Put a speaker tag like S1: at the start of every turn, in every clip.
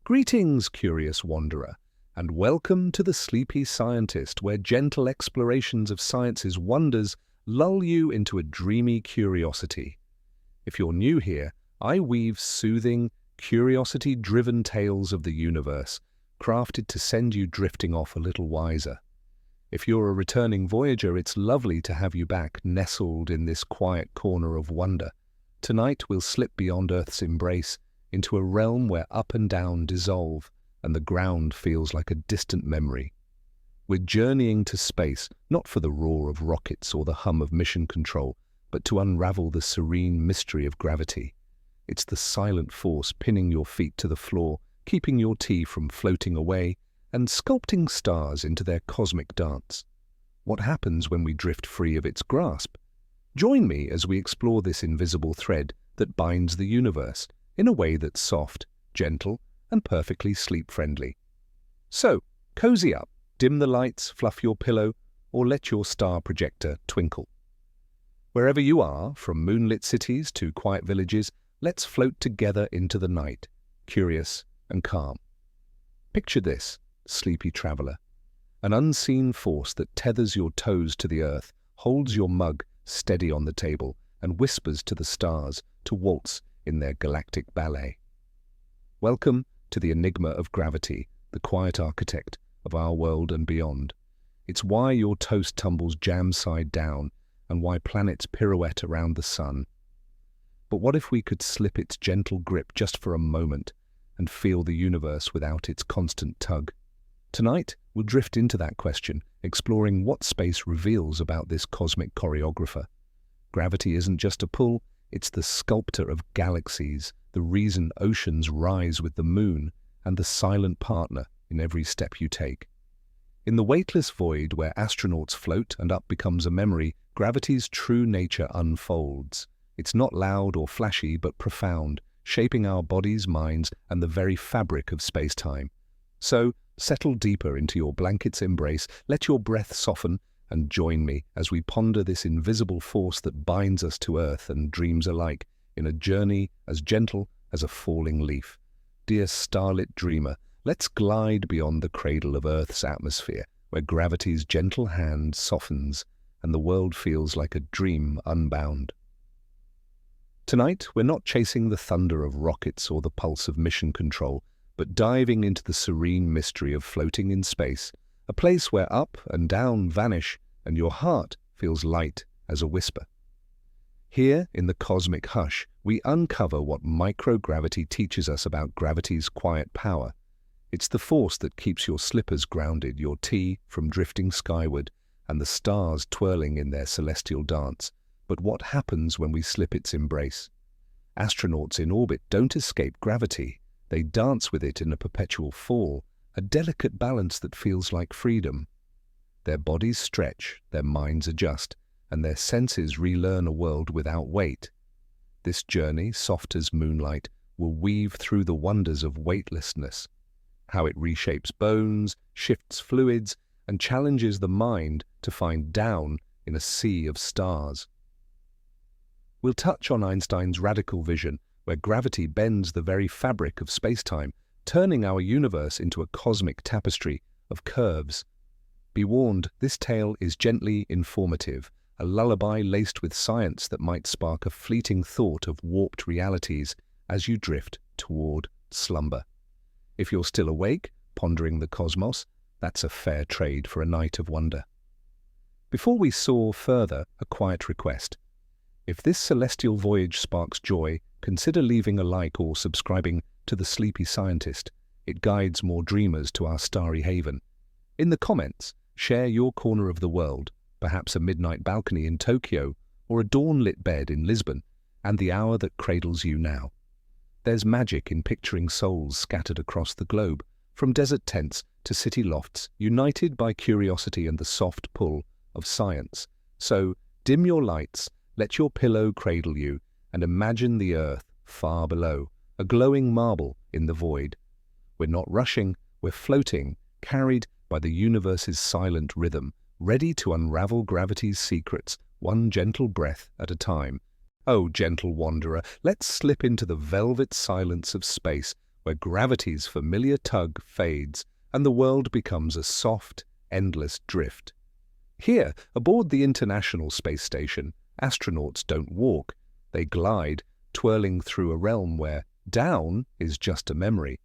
S1: Greetings, curious wanderer, and welcome to the Sleepy Scientist, where gentle explorations of science's wonders lull you into a dreamy curiosity. If you're new here, I weave soothing, curiosity-driven tales of the universe, crafted to send you drifting off a little wiser. If you're a returning voyager, it's lovely to have you back, nestled in this quiet corner of wonder. Tonight we'll slip beyond Earth's embrace into a realm where up and down dissolve, and the ground feels like a distant memory. We're journeying to space, not for the roar of rockets or the hum of mission control, but to unravel the serene mystery of gravity. It's the silent force pinning your feet to the floor, keeping your tea from floating away, and sculpting stars into their cosmic dance. What happens when we drift free of its grasp? Join me as we explore this invisible thread that binds the universe in a way that's soft, gentle, and perfectly sleep-friendly. So, cozy up, dim the lights, fluff your pillow, or let your star projector twinkle. Wherever you are, from moonlit cities to quiet villages, let's float together into the night, curious and calm. Picture this, sleepy traveler. An unseen force that tethers your toes to the earth, holds your mug steady on the table, and whispers to the stars to waltz in their galactic ballet. Welcome to the enigma of gravity, the quiet architect of our world and beyond. It's why your toast tumbles jam-side down and why planets pirouette around the sun. But what if we could slip its gentle grip just for a moment and feel the universe without its constant tug? Tonight, we'll drift into that question, exploring what space reveals about this cosmic choreographer. Gravity isn't just a pull, it's the sculptor of galaxies, the reason oceans rise with the moon, and the silent partner in every step you take. In the weightless void where astronauts float and up becomes a memory, gravity's true nature unfolds. It's not loud or flashy, but profound, shaping our bodies, minds, and the very fabric of space-time. So, settle deeper into your blanket's embrace, let your breath soften, and join me as we ponder this invisible force that binds us to Earth and dreams alike in a journey as gentle as a falling leaf. Dear starlit dreamer, let's glide beyond the cradle of Earth's atmosphere, where gravity's gentle hand softens and the world feels like a dream unbound. Tonight, we're not chasing the thunder of rockets or the pulse of mission control, but diving into the serene mystery of floating in space, a place where up and down vanish and your heart feels light as a whisper. Here, in the cosmic hush, we uncover what microgravity teaches us about gravity's quiet power. It's the force that keeps your slippers grounded, your tea from drifting skyward, and the stars twirling in their celestial dance. But what happens when we slip its embrace? Astronauts in orbit don't escape gravity. They dance with it in a perpetual fall, a delicate balance that feels like freedom. Their bodies stretch, their minds adjust, and their senses relearn a world without weight. This journey, soft as moonlight, will weave through the wonders of weightlessness, how it reshapes bones, shifts fluids, and challenges the mind to find down in a sea of stars. We'll touch on Einstein's radical vision, where gravity bends the very fabric of space-time, turning our universe into a cosmic tapestry of curves. Be warned, this tale is gently informative, a lullaby laced with science that might spark a fleeting thought of warped realities as you drift toward slumber. If you're still awake, pondering the cosmos, that's a fair trade for a night of wonder. Before we soar further, a quiet request. If this celestial voyage sparks joy, consider leaving a like or subscribing to the Sleepy Scientist. It guides more dreamers to our starry haven. In the comments, share your corner of the world, perhaps a midnight balcony in Tokyo or a dawn-lit bed in Lisbon, and the hour that cradles you now. There's magic in picturing souls scattered across the globe, from desert tents to city lofts, united by curiosity and the soft pull of science. So, dim your lights, let your pillow cradle you, and imagine the earth far below, a glowing marble in the void. We're not rushing, we're floating, carried by the universe's silent rhythm, ready to unravel gravity's secrets, one gentle breath at a time. Oh, gentle wanderer, let's slip into the velvet silence of space, where gravity's familiar tug fades and the world becomes a soft, endless drift. Here, aboard the International Space Station, astronauts don't walk, they glide, twirling through a realm where down is just a memory.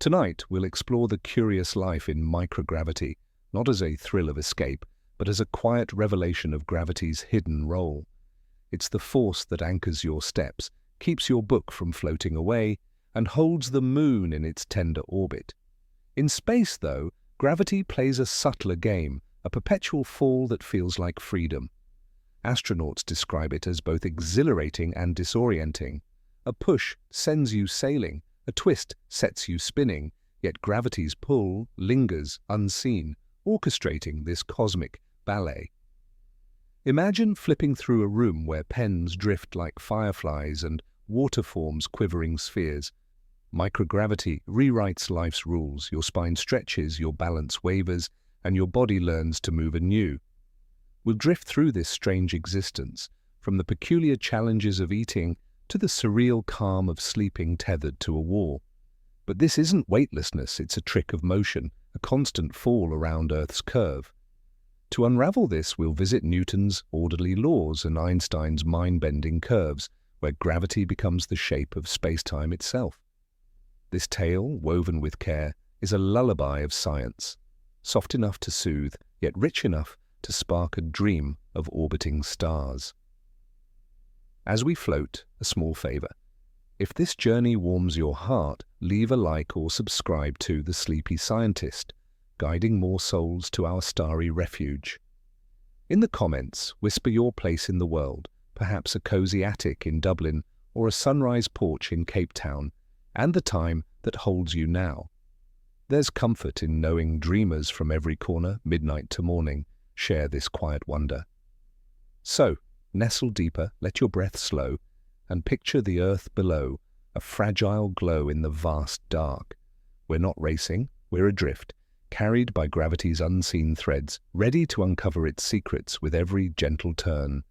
S1: Tonight, we'll explore the curious life in microgravity, not as a thrill of escape, but as a quiet revelation of gravity's hidden role. It's the force that anchors your steps, keeps your book from floating away, and holds the moon in its tender orbit. In space, though, gravity plays a subtler game, a perpetual fall that feels like freedom. Astronauts describe it as both exhilarating and disorienting. A push sends you sailing, a twist sets you spinning, yet gravity's pull lingers unseen, orchestrating this cosmic ballet. Imagine flipping through a room where pens drift like fireflies and water forms quivering spheres. Microgravity rewrites life's rules. Your spine stretches, your balance wavers, and your body learns to move anew. We'll drift through this strange existence, from the peculiar challenges of eating to the surreal calm of sleeping tethered to a wall. But this isn't weightlessness, it's a trick of motion, a constant fall around Earth's curve. To unravel this, we'll visit Newton's orderly laws and Einstein's mind-bending curves, where gravity becomes the shape of space-time itself. This tale, woven with care, is a lullaby of science, soft enough to soothe, yet rich enough to spark a dream of orbiting stars. As we float, a small favor. If this journey warms your heart, leave a like or subscribe to The Sleepy Scientist, guiding more souls to our starry refuge. In the comments, whisper your place in the world, perhaps a cozy attic in Dublin or a sunrise porch in Cape Town, and the time that holds you now. There's comfort in knowing dreamers from every corner, midnight to morning, share this quiet wonder. So, nestle deeper, let your breath slow, and picture the earth below, a fragile glow in the vast dark. We're not racing, we're adrift, carried by gravity's unseen threads, ready to uncover its secrets with every gentle turn.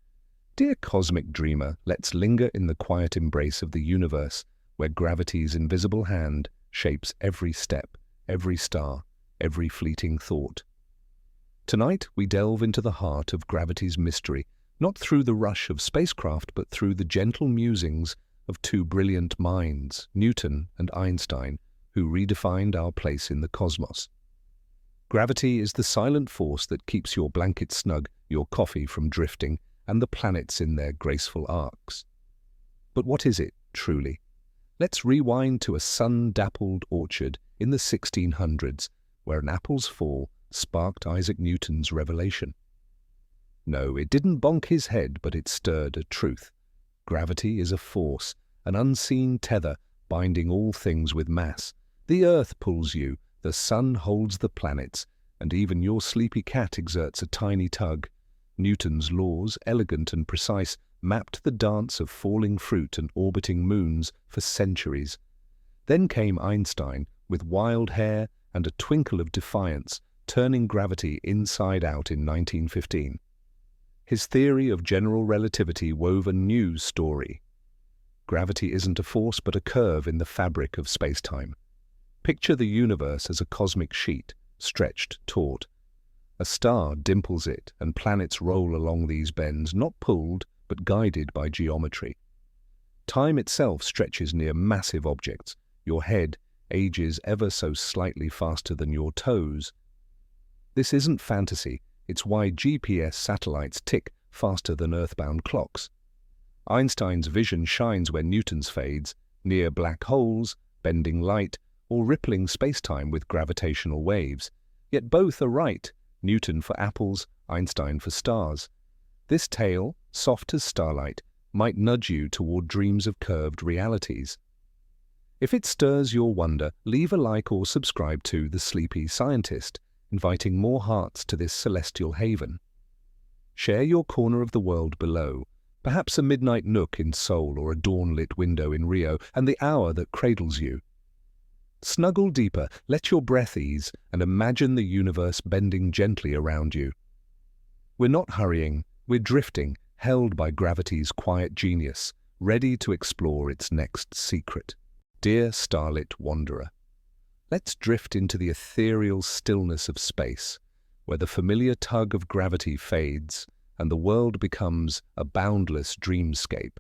S1: Dear cosmic dreamer, let's linger in the quiet embrace of the universe, where gravity's invisible hand shapes every step, every star, every fleeting thought. Tonight, we delve into the heart of gravity's mystery, not through the rush of spacecraft, but through the gentle musings of two brilliant minds, Newton and Einstein, who redefined our place in the cosmos. Gravity is the silent force that keeps your blanket snug, your coffee from drifting, and the planets in their graceful arcs. But what is it, truly? Let's rewind to a sun-dappled orchard in the 1600s, where an apple's fall sparked Isaac Newton's revelation. No, it didn't bonk his head, but it stirred a truth. Gravity is a force, an unseen tether binding all things with mass. The earth pulls you, the sun holds the planets, and even your sleepy cat exerts a tiny tug. Newton's laws, elegant and precise, mapped the dance of falling fruit and orbiting moons for centuries. Then came Einstein, with wild hair and a twinkle of defiance, turning gravity inside out in 1915. His theory of general relativity wove a new story. Gravity isn't a force but a curve in the fabric of space-time. Picture the universe as a cosmic sheet, stretched taut. A star dimples it, and planets roll along these bends, not pulled, but guided by geometry. Time itself stretches near massive objects. Your head ages ever so slightly faster than your toes. This isn't fantasy, it's why GPS satellites tick faster than earthbound clocks. Einstein's vision shines where Newton's fades, near black holes, bending light, or rippling spacetime with gravitational waves. Yet both are right, Newton for apples, Einstein for stars. This tale, soft as starlight, might nudge you toward dreams of curved realities. If it stirs your wonder, leave a like or subscribe to The Sleepy Scientist, inviting more hearts to this celestial haven. Share your corner of the world below, perhaps a midnight nook in Seoul or a dawn-lit window in Rio, and the hour that cradles you. Snuggle deeper, let your breath ease, and imagine the universe bending gently around you. We're not hurrying, we're drifting, held by gravity's quiet genius, ready to explore its next secret. Dear starlit wanderer, let's drift into the ethereal stillness of space, where the familiar tug of gravity fades and the world becomes a boundless dreamscape.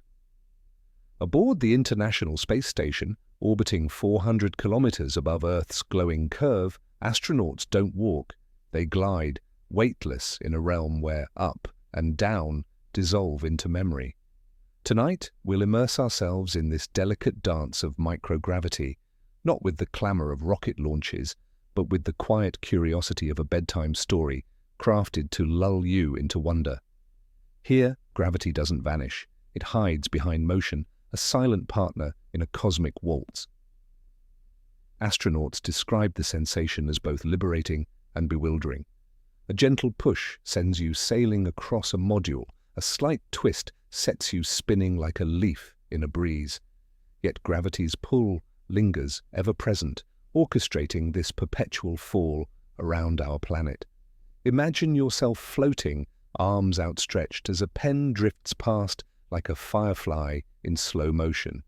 S1: Aboard the International Space Station, orbiting 400 kilometers above Earth's glowing curve, astronauts don't walk, they glide, weightless in a realm where up and down dissolve into memory. Tonight, we'll immerse ourselves in this delicate dance of microgravity, not with the clamor of rocket launches, but with the quiet curiosity of a bedtime story crafted to lull you into wonder. Here, gravity doesn't vanish. It hides behind motion, a silent partner in a cosmic waltz. Astronauts describe the sensation as both liberating and bewildering. A gentle push sends you sailing across a module. A slight twist sets you spinning like a leaf in a breeze. Yet gravity's pull lingers, ever present, orchestrating this perpetual fall around our planet. Imagine yourself floating, arms outstretched, as a pen drifts past like a firefly in slow motion.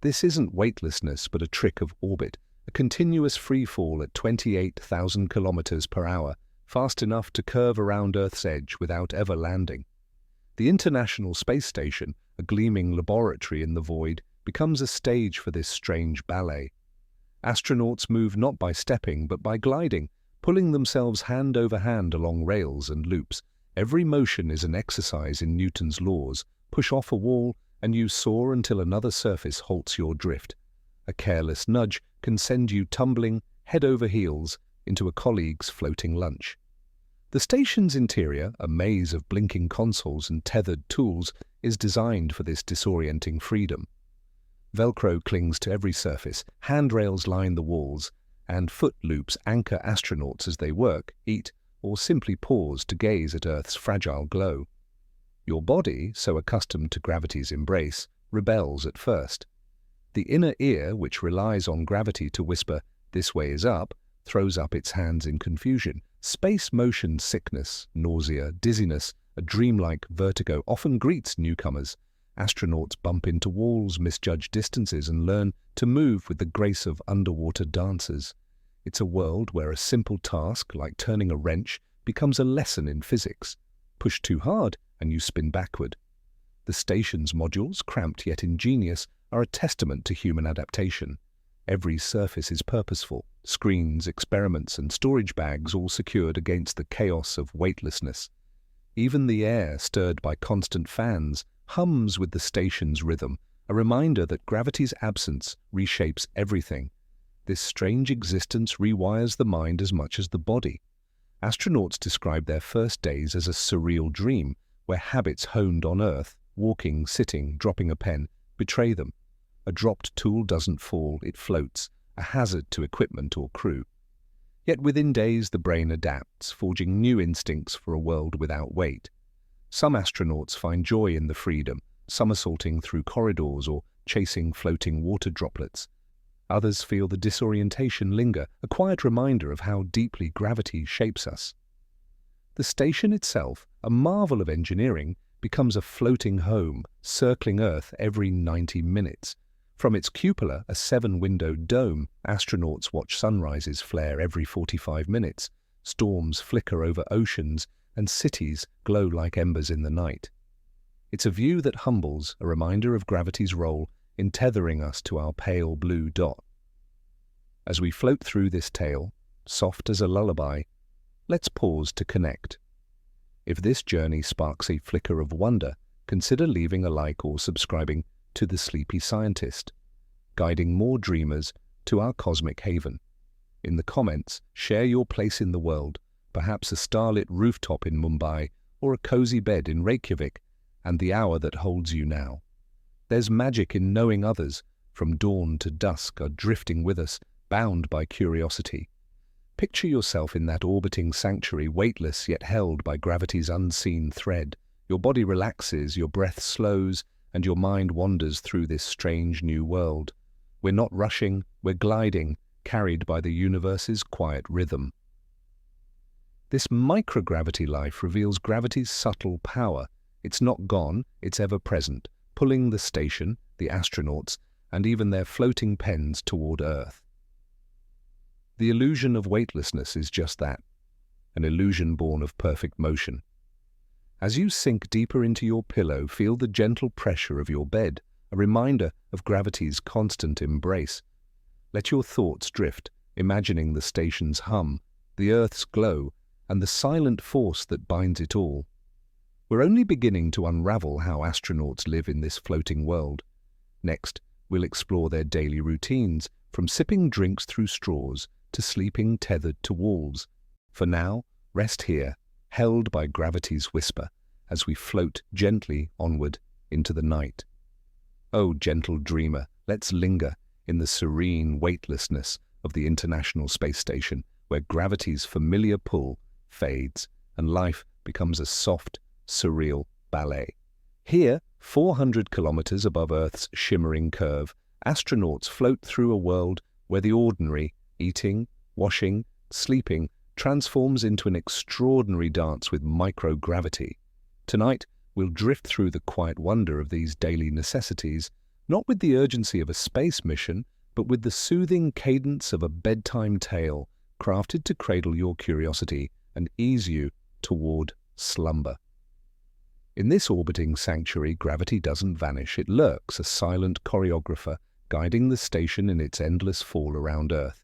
S1: This isn't weightlessness, but a trick of orbit, a continuous free fall at 28,000 kilometers per hour, fast enough to curve around Earth's edge without ever landing. The International Space Station, a gleaming laboratory in the void, becomes a stage for this strange ballet. Astronauts move not by stepping, but by gliding, pulling themselves hand over hand along rails and loops. Every motion is an exercise in Newton's laws. Push off a wall, and you soar until another surface halts your drift. A careless nudge can send you tumbling, head over heels, into a colleague's floating lunch. The station's interior, a maze of blinking consoles and tethered tools, is designed for this disorienting freedom. Velcro clings to every surface, handrails line the walls, and foot loops anchor astronauts as they work, eat, or simply pause to gaze at Earth's fragile glow. Your body, so accustomed to gravity's embrace, rebels at first. The inner ear, which relies on gravity to whisper, "This way is up," throws up its hands in confusion. Space motion sickness, nausea, dizziness, a dreamlike vertigo often greets newcomers. Astronauts bump into walls, misjudge distances, and learn to move with the grace of underwater dancers. It's a world where a simple task, like turning a wrench, becomes a lesson in physics. Push too hard, and you spin backward. The station's modules, cramped yet ingenious, are a testament to human adaptation. Every surface is purposeful, screens, experiments, and storage bags all secured against the chaos of weightlessness. Even the air, stirred by constant fans, hums with the station's rhythm, a reminder that gravity's absence reshapes everything. This strange existence rewires the mind as much as the body. Astronauts describe their first days as a surreal dream, where habits honed on Earth, walking, sitting, dropping a pen, betray them. A dropped tool doesn't fall, it floats, a hazard to equipment or crew. Yet within days the brain adapts, forging new instincts for a world without weight. Some astronauts find joy in the freedom, somersaulting through corridors or chasing floating water droplets. Others feel the disorientation linger, a quiet reminder of how deeply gravity shapes us. The station itself, a marvel of engineering, becomes a floating home, circling Earth every 90 minutes. From its cupola, a 7-windowed dome, astronauts watch sunrises flare every 45 minutes, storms flicker over oceans, and cities glow like embers in the night. It's a view that humbles, a reminder of gravity's role in tethering us to our pale blue dot. As we float through this tale, soft as a lullaby, let's pause to connect. If this journey sparks a flicker of wonder, consider leaving a like or subscribing to The Sleepy Scientist, guiding more dreamers to our cosmic haven. In the comments, share your place in the world, perhaps a starlit rooftop in Mumbai or a cozy bed in Reykjavik, and the hour that holds you now. There's magic in knowing others, from dawn to dusk, are drifting with us, bound by curiosity. Picture yourself in that orbiting sanctuary, weightless yet held by gravity's unseen thread. Your body relaxes, your breath slows, and your mind wanders through this strange new world. We're not rushing, we're gliding, carried by the universe's quiet rhythm. This microgravity life reveals gravity's subtle power. It's not gone, it's ever present, pulling the station, the astronauts, and even their floating pens toward Earth. The illusion of weightlessness is just that, an illusion born of perfect motion. As you sink deeper into your pillow, feel the gentle pressure of your bed, a reminder of gravity's constant embrace. Let your thoughts drift, imagining the station's hum, the Earth's glow, and the silent force that binds it all. We're only beginning to unravel how astronauts live in this floating world. Next, we'll explore their daily routines, from sipping drinks through straws to sleeping tethered to walls. For now, rest here, held by gravity's whisper, as we float gently onward into the night. Oh, gentle dreamer, let's linger in the serene weightlessness of the International Space Station, where gravity's familiar pull fades and life becomes a soft, surreal ballet. Here, 400 kilometers above Earth's shimmering curve, astronauts float through a world where the ordinary, eating, washing, sleeping, transforms into an extraordinary dance with microgravity. Tonight, we'll drift through the quiet wonder of these daily necessities, not with the urgency of a space mission, but with the soothing cadence of a bedtime tale crafted to cradle your curiosity and ease you toward slumber. In this orbiting sanctuary, gravity doesn't vanish. It lurks, a silent choreographer, guiding the station in its endless fall around Earth.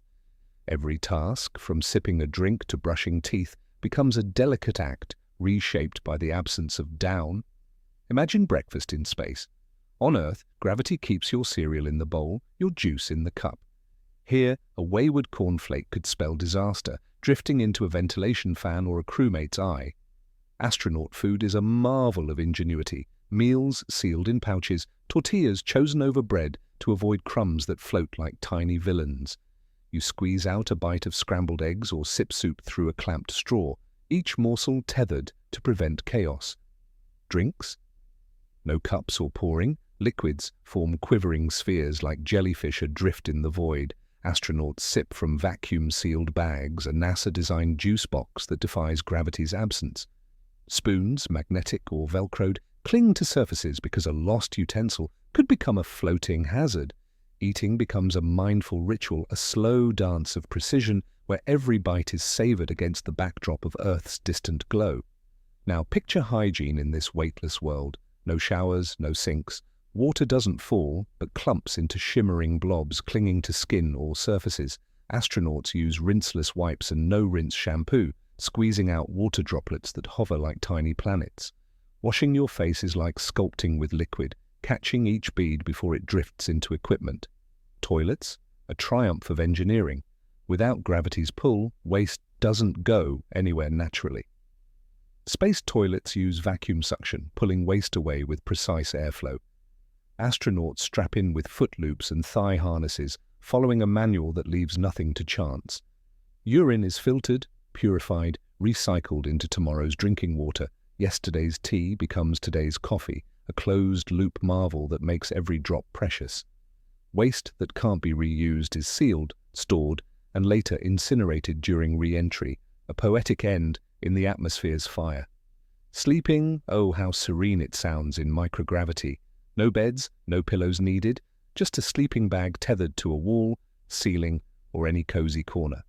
S1: Every task, from sipping a drink to brushing teeth, becomes a delicate act, reshaped by the absence of down. Imagine breakfast in space. On Earth, gravity keeps your cereal in the bowl, your juice in the cup. Here, a wayward cornflake could spell disaster, drifting into a ventilation fan or a crewmate's eye. Astronaut food is a marvel of ingenuity. Meals sealed in pouches, tortillas chosen over bread to avoid crumbs that float like tiny villains. You squeeze out a bite of scrambled eggs or sip soup through a clamped straw, each morsel tethered to prevent chaos. Drinks? No cups or pouring. Liquids form quivering spheres like jellyfish adrift in the void. Astronauts sip from vacuum-sealed bags, a NASA-designed juice box that defies gravity's absence. Spoons, magnetic or velcroed, cling to surfaces because a lost utensil could become a floating hazard. Eating becomes a mindful ritual, a slow dance of precision where every bite is savored against the backdrop of Earth's distant glow. Now picture hygiene in this weightless world. No showers, no sinks. Water doesn't fall, but clumps into shimmering blobs clinging to skin or surfaces. Astronauts use rinseless wipes and no-rinse shampoo, squeezing out water droplets that hover like tiny planets. Washing your face is like sculpting with liquid, catching each bead before it drifts into equipment. Toilets? A triumph of engineering. Without gravity's pull, waste doesn't go anywhere naturally. Space toilets use vacuum suction, pulling waste away with precise airflow. Astronauts strap in with foot loops and thigh harnesses, following a manual that leaves nothing to chance. Urine is filtered, purified, recycled into tomorrow's drinking water. Yesterday's tea becomes today's coffee, a closed-loop marvel that makes every drop precious. Waste that can't be reused is sealed, stored, and later incinerated during re-entry, a poetic end in the atmosphere's fire. Sleeping, oh how serene it sounds in microgravity. No beds, no pillows needed, just a sleeping bag tethered to a wall, ceiling, or any cozy corner.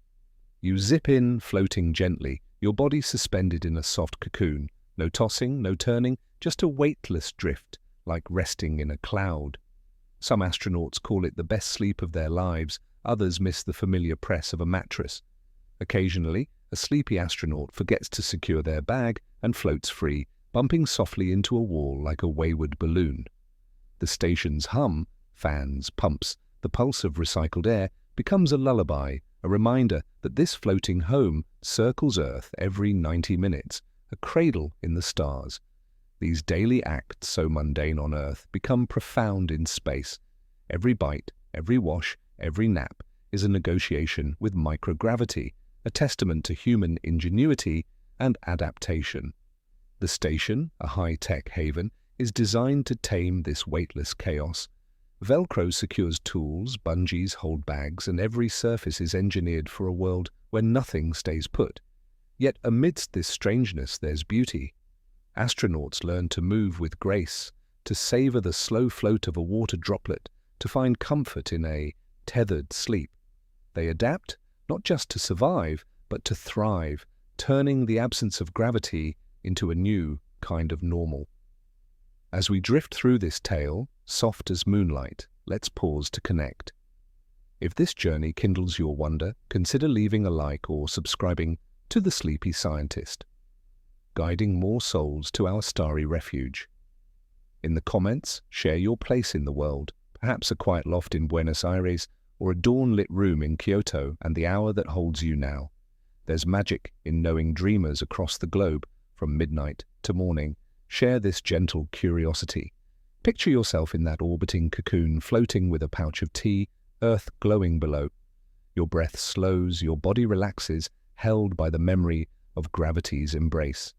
S1: You zip in, floating gently, your body suspended in a soft cocoon. No tossing, no turning, just a weightless drift, like resting in a cloud. Some astronauts call it the best sleep of their lives, others miss the familiar press of a mattress. Occasionally, a sleepy astronaut forgets to secure their bag and floats free, bumping softly into a wall like a wayward balloon. The station's hum, fans, pumps, the pulse of recycled air, becomes a lullaby, a reminder that this floating home circles Earth every 90 minutes, a cradle in the stars. These daily acts, so mundane on Earth, become profound in space. Every bite, every wash, every nap is a negotiation with microgravity, a testament to human ingenuity and adaptation. The station, a high-tech haven, is designed to tame this weightless chaos. Velcro secures tools, bungees hold bags, and every surface is engineered for a world where nothing stays put. Yet amidst this strangeness there's beauty. Astronauts learn to move with grace, to savor the slow float of a water droplet, to find comfort in a tethered sleep. They adapt not just to survive, but to thrive, turning the absence of gravity into a new kind of normal. As we drift through this tale, soft as moonlight, let's pause to connect. If this journey kindles your wonder, consider leaving a like or subscribing to The Sleepy Scientist, guiding more souls to our starry refuge. In the comments, share your place in the world, perhaps a quiet loft in Buenos Aires or a dawn-lit room in Kyoto, and the hour that holds you now. There's magic in knowing dreamers across the globe, from midnight to morning. Share this gentle curiosity. Picture yourself in that orbiting cocoon, floating with a pouch of tea, Earth glowing below. Your breath slows, your body relaxes, held by the memory of gravity's embrace.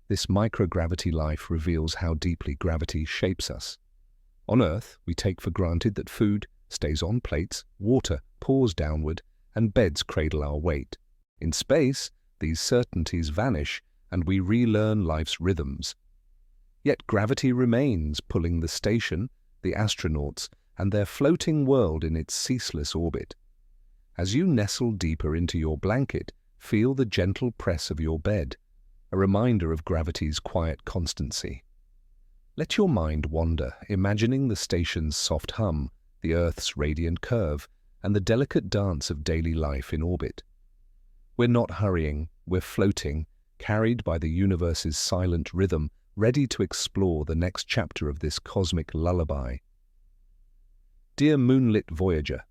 S1: This microgravity life reveals how deeply gravity shapes us. On Earth, we take for granted that food stays on plates, water pours downward, and beds cradle our weight. In space, these certainties vanish, and we relearn life's rhythms. Yet gravity remains, pulling the station, the astronauts, and their floating world in its ceaseless orbit. As you nestle deeper into your blanket, feel the gentle press of your bed, a reminder of gravity's quiet constancy. Let your mind wander, imagining the station's soft hum, the Earth's radiant curve, and the delicate dance of daily life in orbit. We're not hurrying, we're floating, carried by the universe's silent rhythm, ready to explore the next chapter of this cosmic lullaby. Dear moonlit Voyager,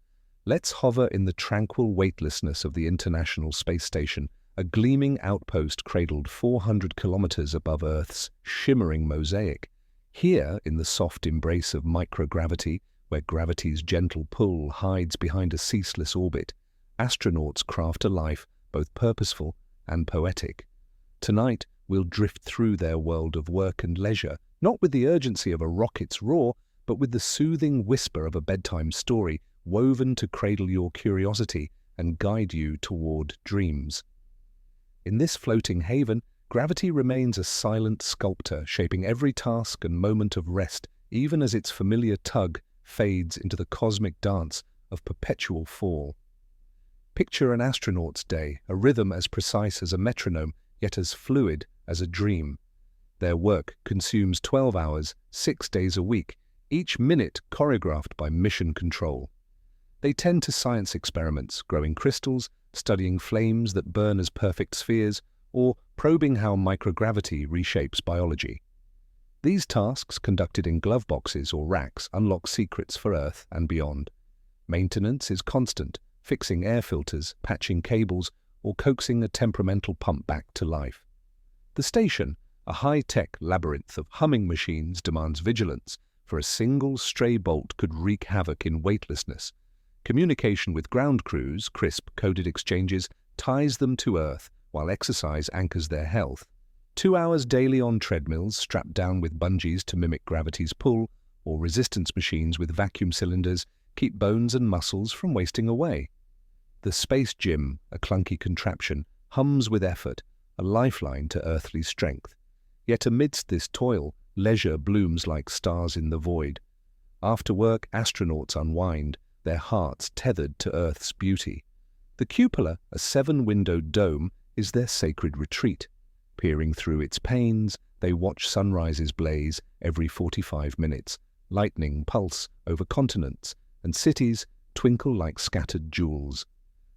S1: let's hover in the tranquil weightlessness of the International Space Station, a gleaming outpost cradled 400 kilometers above Earth's shimmering mosaic. Here, in the soft embrace of microgravity, where gravity's gentle pull hides behind a ceaseless orbit, astronauts craft a life both purposeful and poetic. Tonight, we'll drift through their world of work and leisure, not with the urgency of a rocket's roar, but with the soothing whisper of a bedtime story woven to cradle your curiosity and guide you toward dreams. In this floating haven, gravity remains a silent sculptor, shaping every task and moment of rest, even as its familiar tug fades into the cosmic dance of perpetual fall. Picture an astronaut's day, a rhythm as precise as a metronome, yet as fluid as a dream. Their work consumes 12 hours, 6 days a week, each minute choreographed by mission control. They tend to science experiments, growing crystals, studying flames that burn as perfect spheres, or probing how microgravity reshapes biology. These tasks, conducted in glove boxes or racks, unlock secrets for Earth and beyond. Maintenance is constant, fixing air filters, patching cables, or coaxing a temperamental pump back to life. The station, a high-tech labyrinth of humming machines, demands vigilance, for a single stray bolt could wreak havoc in weightlessness. Communication with ground crews, crisp, coded exchanges, ties them to Earth, while exercise anchors their health. 2 hours daily on treadmills strapped down with bungees to mimic gravity's pull, or resistance machines with vacuum cylinders keep bones and muscles from wasting away. The space gym, a clunky contraption, hums with effort, a lifeline to earthly strength. Yet amidst this toil, leisure blooms like stars in the void. After work, astronauts unwind, their hearts tethered to Earth's beauty. The cupola, a 7-windowed dome, is their sacred retreat. Peering through its panes, they watch sunrises blaze every 45 minutes, lightning pulse over continents, and cities twinkle like scattered jewels.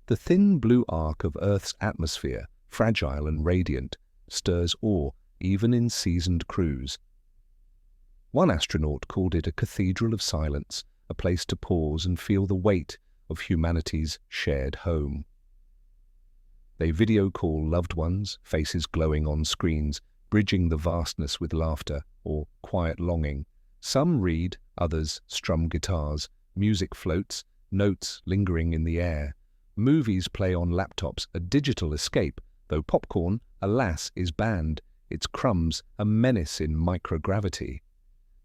S1: The thin blue arc of Earth's atmosphere, fragile and radiant, stirs awe even in seasoned crews. One astronaut called it a cathedral of silence, a place to pause and feel the weight of humanity's shared home. They video call loved ones, faces glowing on screens, bridging the vastness with laughter or quiet longing. Some read, others strum guitars, music floats, notes lingering in the air. Movies play on laptops, a digital escape, though popcorn, alas, is banned, its crumbs a menace in microgravity.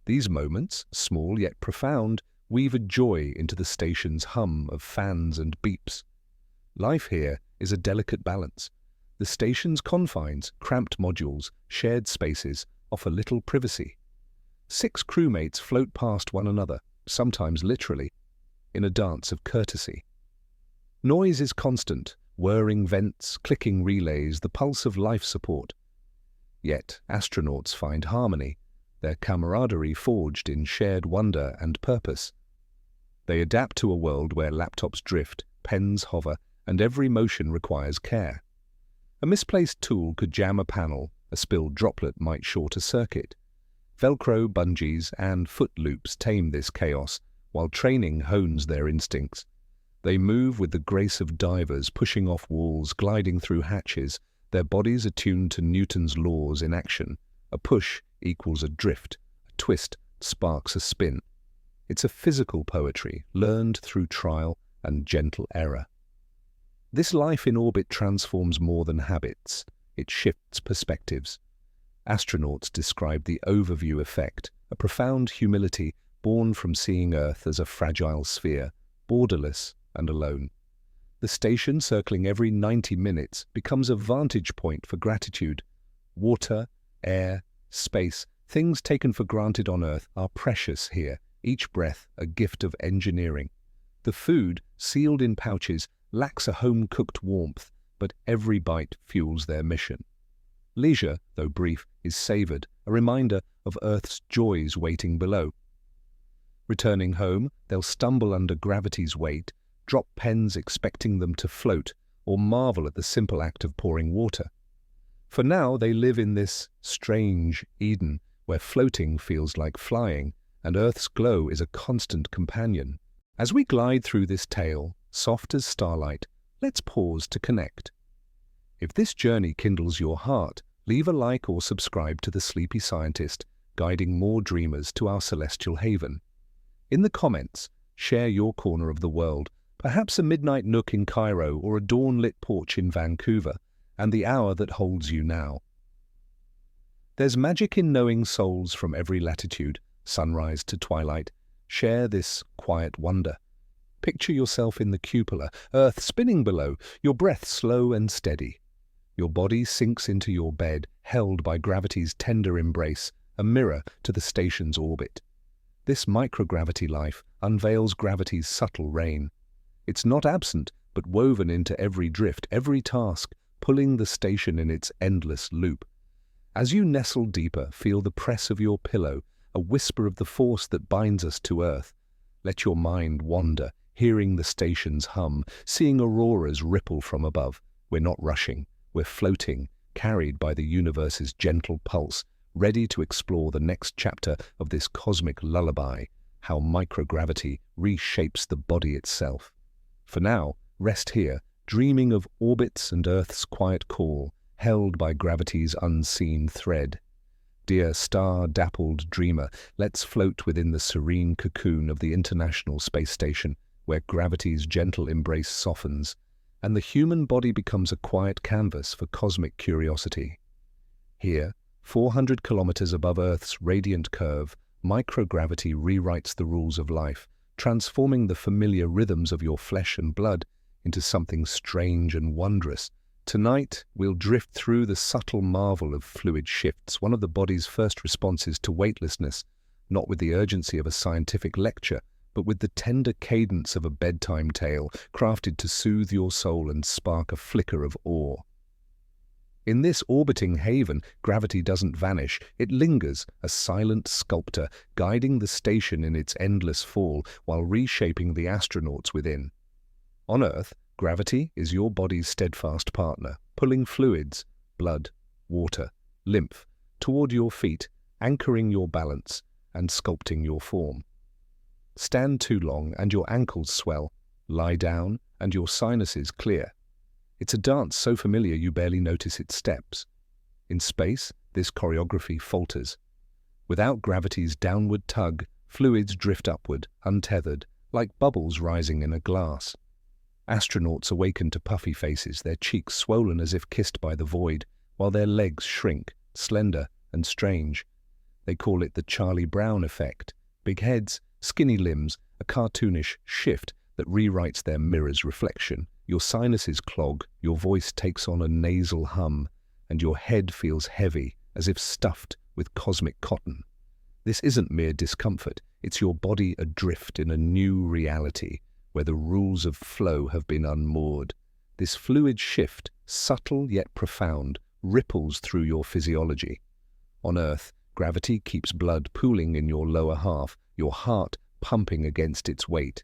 S1: These moments, small yet profound, weave a joy into the station's hum of fans and beeps. Life here is a delicate balance. The station's confines, cramped modules, shared spaces, offer little privacy. 6 crewmates float past one another, sometimes literally, in a dance of courtesy. Noise is constant, whirring vents, clicking relays, the pulse of life support. Yet astronauts find harmony, their camaraderie forged in shared wonder and purpose. They adapt to a world where laptops drift, pens hover, and every motion requires care. A misplaced tool could jam a panel, a spilled droplet might short a circuit. Velcro, bungees, and foot loops tame this chaos, while training hones their instincts. They move with the grace of divers, pushing off walls, gliding through hatches, their bodies attuned to Newton's laws in action. A push equals a drift, a twist sparks a spin. It's a physical poetry, learned through trial and gentle error. This life in orbit transforms more than habits. It shifts perspectives. Astronauts describe the overview effect, a profound humility born from seeing Earth as a fragile sphere, borderless and alone. The station, circling every 90 minutes, becomes a vantage point for gratitude. Water, air, space, things taken for granted on Earth, are precious here, each breath a gift of engineering. The food, sealed in pouches, lacks a home-cooked warmth, but every bite fuels their mission. Leisure, though brief, is savoured, a reminder of Earth's joys waiting below. Returning home, they'll stumble under gravity's weight, drop pens expecting them to float, or marvel at the simple act of pouring water. For now, they live in this strange Eden, where floating feels like flying, and Earth's glow is a constant companion. As we glide through this tale, soft as starlight, let's pause to connect. If this journey kindles your heart, leave a like or subscribe to The Sleepy Scientist, guiding more dreamers to our celestial haven. In the comments, share your corner of the world, perhaps a midnight nook in Cairo or a dawn-lit porch in Vancouver, and the hour that holds you now. There's magic in knowing souls from every latitude, sunrise to twilight. Share this quiet wonder. Picture yourself in the cupola, Earth spinning below, your breath slow and steady. Your body sinks into your bed, held by gravity's tender embrace, a mirror to the station's orbit. This microgravity life unveils gravity's subtle reign. It's not absent, but woven into every drift, every task, pulling the station in its endless loop. As you nestle deeper, feel the press of your pillow, a whisper of the force that binds us to Earth. Let your mind wander, hearing the station's hum, seeing auroras ripple from above. We're not rushing, we're floating, carried by the universe's gentle pulse, ready to explore the next chapter of this cosmic lullaby, how microgravity reshapes the body itself. For now, rest here, dreaming of orbits and Earth's quiet call, held by gravity's unseen thread. Dear star-dappled dreamer, let's float within the serene cocoon of the International Space Station, where gravity's gentle embrace softens, and the human body becomes a quiet canvas for cosmic curiosity. Here, 400 kilometers above Earth's radiant curve, microgravity rewrites the rules of life, transforming the familiar rhythms of your flesh and blood into something strange and wondrous. Tonight, we'll drift through the subtle marvel of fluid shifts, one of the body's first responses to weightlessness, not with the urgency of a scientific lecture, but with the tender cadence of a bedtime tale, crafted to soothe your soul and spark a flicker of awe. In this orbiting haven, gravity doesn't vanish, it lingers, a silent sculptor, guiding the station in its endless fall while reshaping the astronauts within. On Earth, gravity is your body's steadfast partner, pulling fluids, blood, water, lymph, toward your feet, anchoring your balance and sculpting your form. Stand too long and your ankles swell, lie down and your sinuses clear. It's a dance so familiar you barely notice its steps. In space, this choreography falters. Without gravity's downward tug, fluids drift upward, untethered, like bubbles rising in a glass. Astronauts awaken to puffy faces, their cheeks swollen as if kissed by the void, while their legs shrink, slender and strange. They call it the Charlie Brown effect. Big heads, skinny limbs, a cartoonish shift that rewrites their mirror's reflection. Your sinuses clog, your voice takes on a nasal hum, and your head feels heavy, as if stuffed with cosmic cotton. This isn't mere discomfort, It's your body adrift in a new reality, where the rules of flow have been unmoored. This fluid shift, subtle yet profound, ripples through your physiology. On Earth, gravity keeps blood pooling in your lower half, your heart pumping against its weight.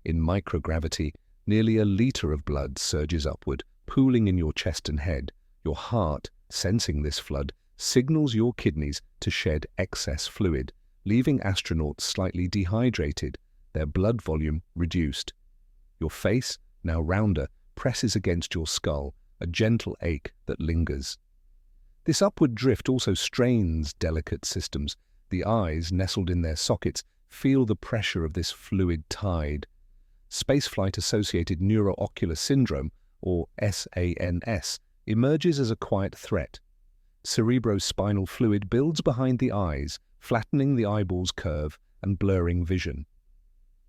S1: In microgravity, nearly a liter of blood surges upward, pooling in your chest and head. Your heart, sensing this flood, signals your kidneys to shed excess fluid, leaving astronauts slightly dehydrated, their blood volume reduced. Your face, now rounder, presses against your skull, a gentle ache that lingers. This upward drift also strains delicate systems. The eyes, nestled in their sockets, feel the pressure of this fluid tide. Spaceflight-associated neuroocular syndrome, or SANS, emerges as a quiet threat. Cerebrospinal fluid builds behind the eyes, flattening the eyeball's curve and blurring vision.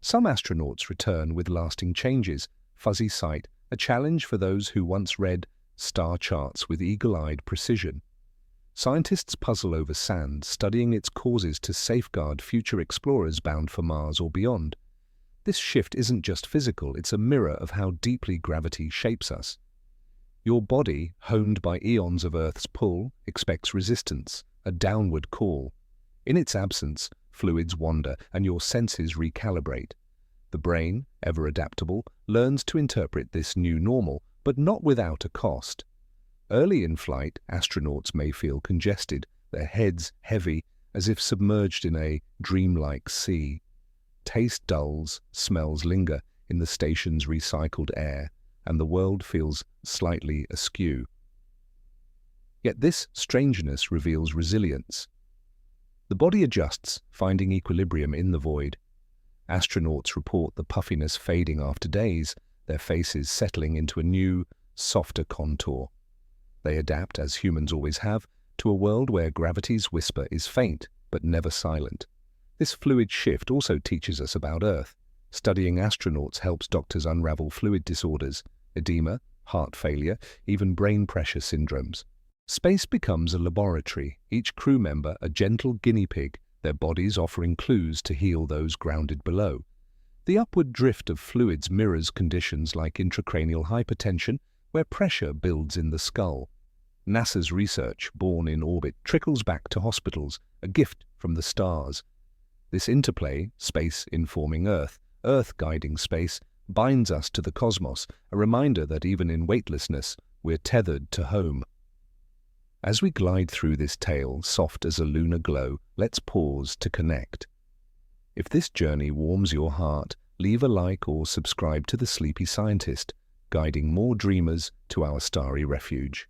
S1: Some astronauts return with lasting changes, fuzzy sight, a challenge for those who once read star charts with eagle-eyed precision. Scientists puzzle over sand, studying its causes to safeguard future explorers bound for Mars or beyond. This shift isn't just physical, it's a mirror of how deeply gravity shapes us. Your body, honed by eons of Earth's pull, expects resistance, a downward call. In its absence, fluids wander and your senses recalibrate. The brain, ever adaptable, learns to interpret this new normal, but not without a cost. Early in flight, astronauts may feel congested, their heads heavy, as if submerged in a dreamlike sea. Taste dulls, smells linger in the station's recycled air, and the world feels slightly askew. Yet this strangeness reveals resilience. The body adjusts, finding equilibrium in the void. Astronauts report the puffiness fading after days, their faces settling into a new, softer contour. They adapt, as humans always have, to a world where gravity's whisper is faint, but never silent. This fluid shift also teaches us about Earth. Studying astronauts helps doctors unravel fluid disorders, edema, heart failure, even brain pressure syndromes. Space becomes a laboratory, each crew member a gentle guinea pig, their bodies offering clues to heal those grounded below. The upward drift of fluids mirrors conditions like intracranial hypertension, where pressure builds in the skull. NASA's research, born in orbit, trickles back to hospitals, a gift from the stars. This interplay, space informing Earth, Earth guiding space, binds us to the cosmos, a reminder that even in weightlessness, we're tethered to home. As we glide through this tale, soft as a lunar glow, let's pause to connect. If this journey warms your heart, leave a like or subscribe to The Sleepy Scientist, guiding more dreamers to our starry refuge.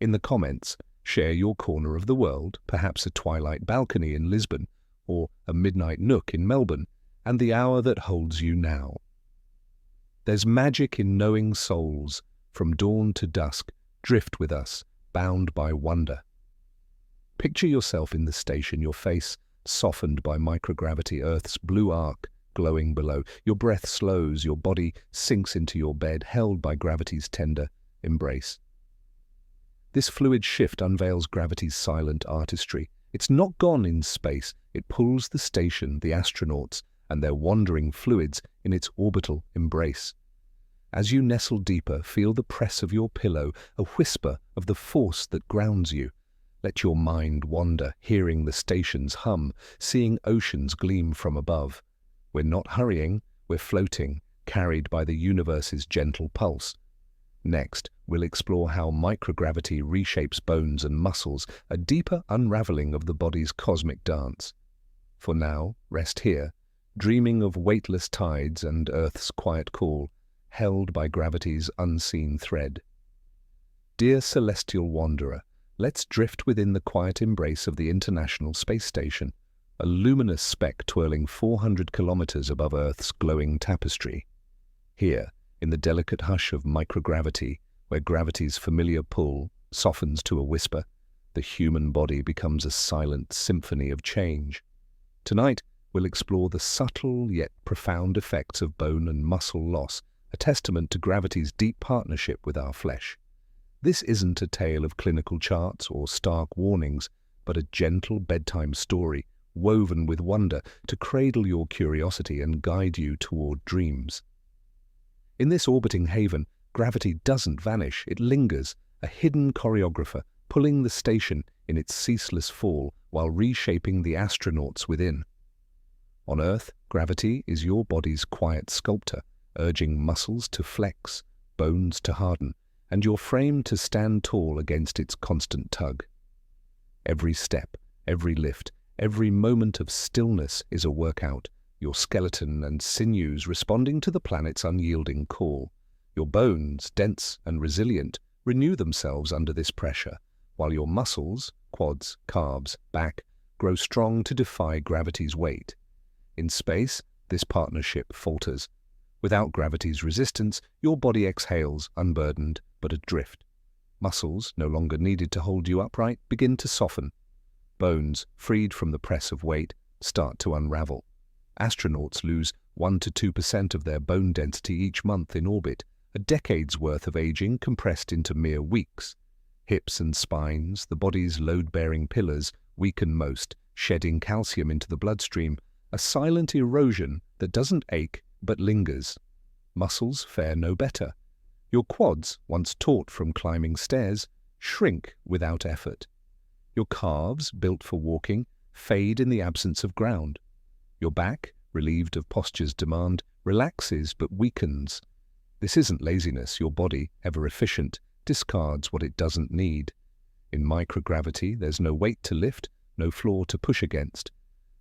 S1: In the comments, share your corner of the world, perhaps a twilight balcony in Lisbon, or a midnight nook in Melbourne, and the hour that holds you now. There's magic in knowing souls, from dawn to dusk, drift with us, bound by wonder. Picture yourself in the station, your face softened by microgravity, Earth's blue arc glowing below. Your breath slows, your body sinks into your bed, held by gravity's tender embrace. This fluid shift unveils gravity's silent artistry. It's not gone in space. It pulls the station, the astronauts, and their wandering fluids in its orbital embrace. As you nestle deeper, feel the press of your pillow, a whisper of the force that grounds you. Let your mind wander, hearing the station's hum, seeing oceans gleam from above. We're not hurrying, we're floating, carried by the universe's gentle pulse. Next, we'll explore how microgravity reshapes bones and muscles, a deeper unraveling of the body's cosmic dance. For now, rest here, dreaming of weightless tides and Earth's quiet call, held by gravity's unseen thread. Dear celestial wanderer, let's drift within the quiet embrace of the International Space Station, a luminous speck twirling 400 kilometers above Earth's glowing tapestry. Here, in the delicate hush of microgravity, where gravity's familiar pull softens to a whisper, the human body becomes a silent symphony of change. Tonight, we'll explore the subtle yet profound effects of bone and muscle loss, a testament to gravity's deep partnership with our flesh. This isn't a tale of clinical charts or stark warnings, but a gentle bedtime story woven with wonder to cradle your curiosity and guide you toward dreams. In this orbiting haven, gravity doesn't vanish, it lingers, a hidden choreographer, pulling the station in its ceaseless fall while reshaping the astronauts within. On Earth, gravity is your body's quiet sculptor, urging muscles to flex, bones to harden, and your frame to stand tall against its constant tug. Every step, every lift, every moment of stillness is a workout, your skeleton and sinews responding to the planet's unyielding call. Your bones, dense and resilient, renew themselves under this pressure, while your muscles, quads, calves, back, grow strong to defy gravity's weight. In space, this partnership falters. Without gravity's resistance, your body exhales, unburdened but adrift. Muscles, no longer needed to hold you upright, begin to soften. Bones, freed from the press of weight, start to unravel. Astronauts lose 1 to 2% of their bone density each month in orbit, a decade's worth of aging compressed into mere weeks. Hips and spines, the body's load-bearing pillars, weaken most, shedding calcium into the bloodstream, a silent erosion that doesn't ache but lingers. Muscles fare no better. Your quads, once taut from climbing stairs, shrink without effort. Your calves, built for walking, fade in the absence of ground. Your back, relieved of posture's demand, relaxes but weakens. This isn't laziness. Your body, ever efficient, discards what it doesn't need. In microgravity, there's no weight to lift, no floor to push against.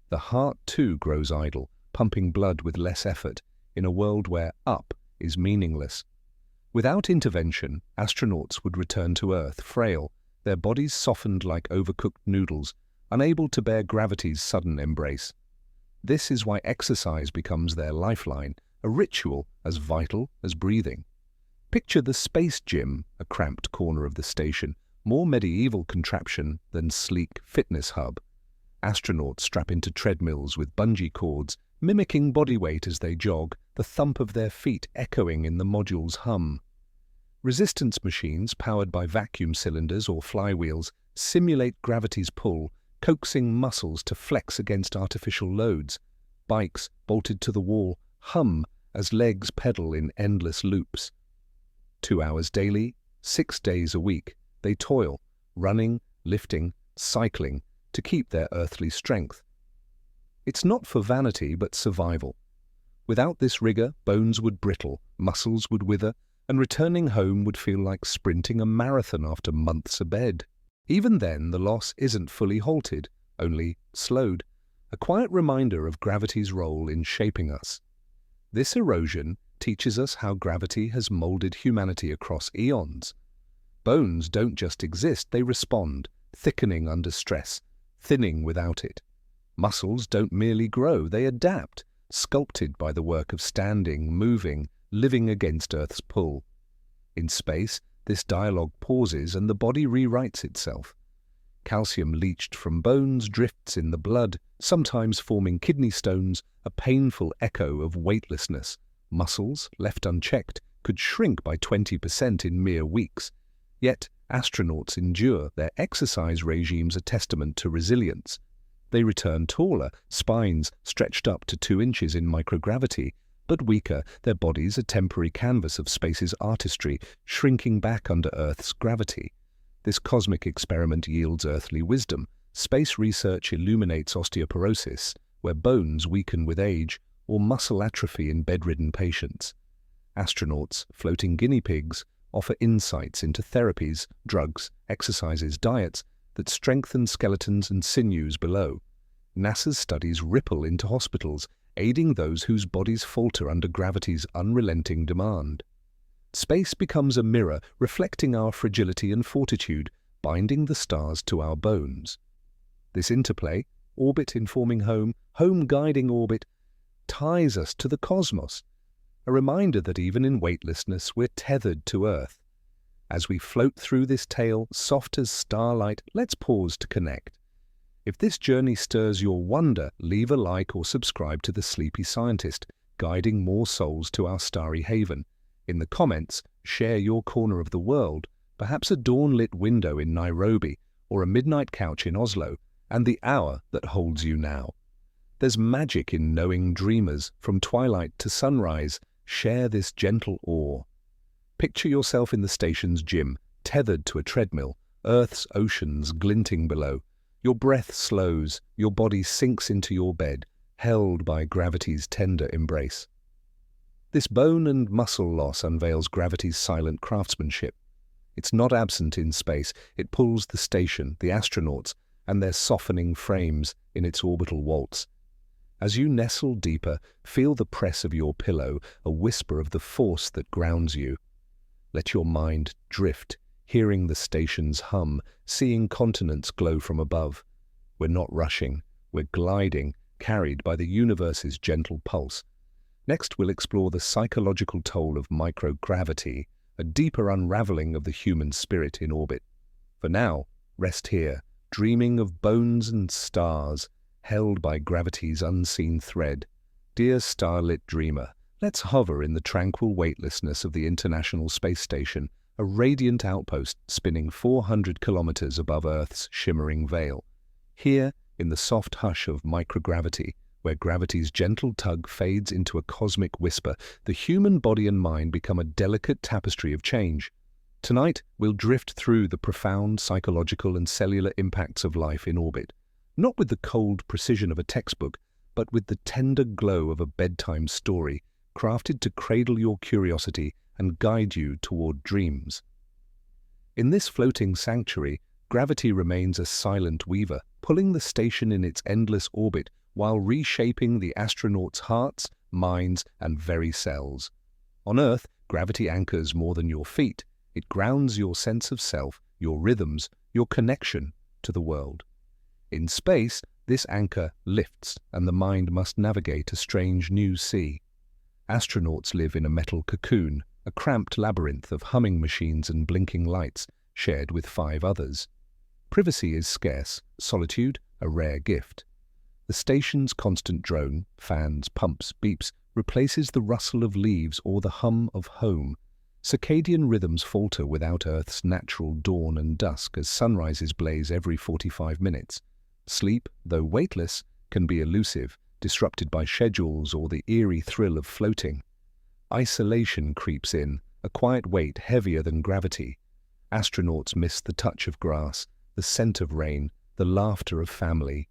S1: The heart, too, grows idle, pumping blood with less effort, in a world where up is meaningless. Without intervention, astronauts would return to Earth, frail, their bodies softened like overcooked noodles, unable to bear gravity's sudden embrace. This is why exercise becomes their lifeline, a ritual as vital as breathing. Picture the space gym, a cramped corner of the station, more medieval contraption than sleek fitness hub. Astronauts strap into treadmills with bungee cords, mimicking body weight as they jog, the thump of their feet echoing in the module's hum. Resistance machines, powered by vacuum cylinders or flywheels, simulate gravity's pull, coaxing muscles to flex against artificial loads. Bikes, bolted to the wall, hum as legs pedal in endless loops. 2 hours daily, 6 days a week, they toil, running, lifting, cycling, to keep their earthly strength. It's not for vanity but survival. Without this rigor, bones would brittle, muscles would wither, and returning home would feel like sprinting a marathon after months abed. Even then, the loss isn't fully halted, only slowed, a quiet reminder of gravity's role in shaping us. This erosion teaches us how gravity has molded humanity across eons. Bones don't just exist, they respond, thickening under stress, thinning without it. Muscles don't merely grow, they adapt, sculpted by the work of standing, moving, living against Earth's pull. In space, this dialogue pauses and the body rewrites itself. Calcium leached from bones drifts in the blood, sometimes forming kidney stones, a painful echo of weightlessness. Muscles, left unchecked, could shrink by 20% in mere weeks. Yet, astronauts endure, their exercise regimes a testament to resilience. They return taller, spines stretched up to 2 inches in microgravity, but weaker, their bodies a temporary canvas of space's artistry, shrinking back under Earth's gravity. This cosmic experiment yields earthly wisdom. Space research illuminates osteoporosis, where bones weaken with age, or muscle atrophy in bedridden patients. Astronauts, floating guinea pigs, offer insights into therapies, drugs, exercises, diets that strengthen skeletons and sinews below. NASA's studies ripple into hospitals, aiding those whose bodies falter under gravity's unrelenting demand. Space becomes a mirror reflecting our fragility and fortitude, binding the stars to our bones. This interplay, orbit informing home, home guiding orbit, ties us to the cosmos, a reminder that even in weightlessness we're tethered to Earth. As we float through this tale, soft as starlight, let's pause to connect. If this journey stirs your wonder, leave a like or subscribe to The Sleepy Scientist, guiding more souls to our starry haven. In the comments, share your corner of the world, perhaps a dawn-lit window in Nairobi or a midnight couch in Oslo, and the hour that holds you now. There's magic in knowing dreamers, from twilight to sunrise, share this gentle awe. Picture yourself in the station's gym, tethered to a treadmill, Earth's oceans glinting below. Your breath slows, your body sinks into your bed, held by gravity's tender embrace. This bone and muscle loss unveils gravity's silent craftsmanship. It's not absent in space, it pulls the station, the astronauts, and their softening frames in its orbital waltz. As you nestle deeper, feel the press of your pillow, a whisper of the force that grounds you. Let your mind drift, hearing the station's hum, seeing continents glow from above. We're not rushing, we're gliding, carried by the universe's gentle pulse. Next, we'll explore the psychological toll of microgravity, a deeper unraveling of the human spirit in orbit. For now, rest here, dreaming of bones and stars, held by gravity's unseen thread. Dear starlit dreamer, let's hover in the tranquil weightlessness of the International Space Station, a radiant outpost spinning 400 kilometers above Earth's shimmering veil. Here, in the soft hush of microgravity, where gravity's gentle tug fades into a cosmic whisper, the human body and mind become a delicate tapestry of change. Tonight, we'll drift through the profound psychological and cellular impacts of life in orbit, not with the cold precision of a textbook, but with the tender glow of a bedtime story, crafted to cradle your curiosity and guide you toward dreams. In this floating sanctuary, gravity remains a silent weaver, pulling the station in its endless orbit while reshaping the astronauts' hearts, minds, and very cells. On Earth, gravity anchors more than your feet. It grounds your sense of self, your rhythms, your connection to the world. In space, this anchor lifts, and the mind must navigate a strange new sea. Astronauts live in a metal cocoon, a cramped labyrinth of humming machines and blinking lights, shared with 5 others. Privacy is scarce, solitude a rare gift. The station's constant drone, fans, pumps, beeps, replaces the rustle of leaves or the hum of home. Circadian rhythms falter without Earth's natural dawn and dusk as sunrises blaze every 45 minutes. Sleep, though weightless, can be elusive, disrupted by schedules or the eerie thrill of floating. Isolation creeps in, a quiet weight heavier than gravity. Astronauts miss the touch of grass, the scent of rain, the laughter of family.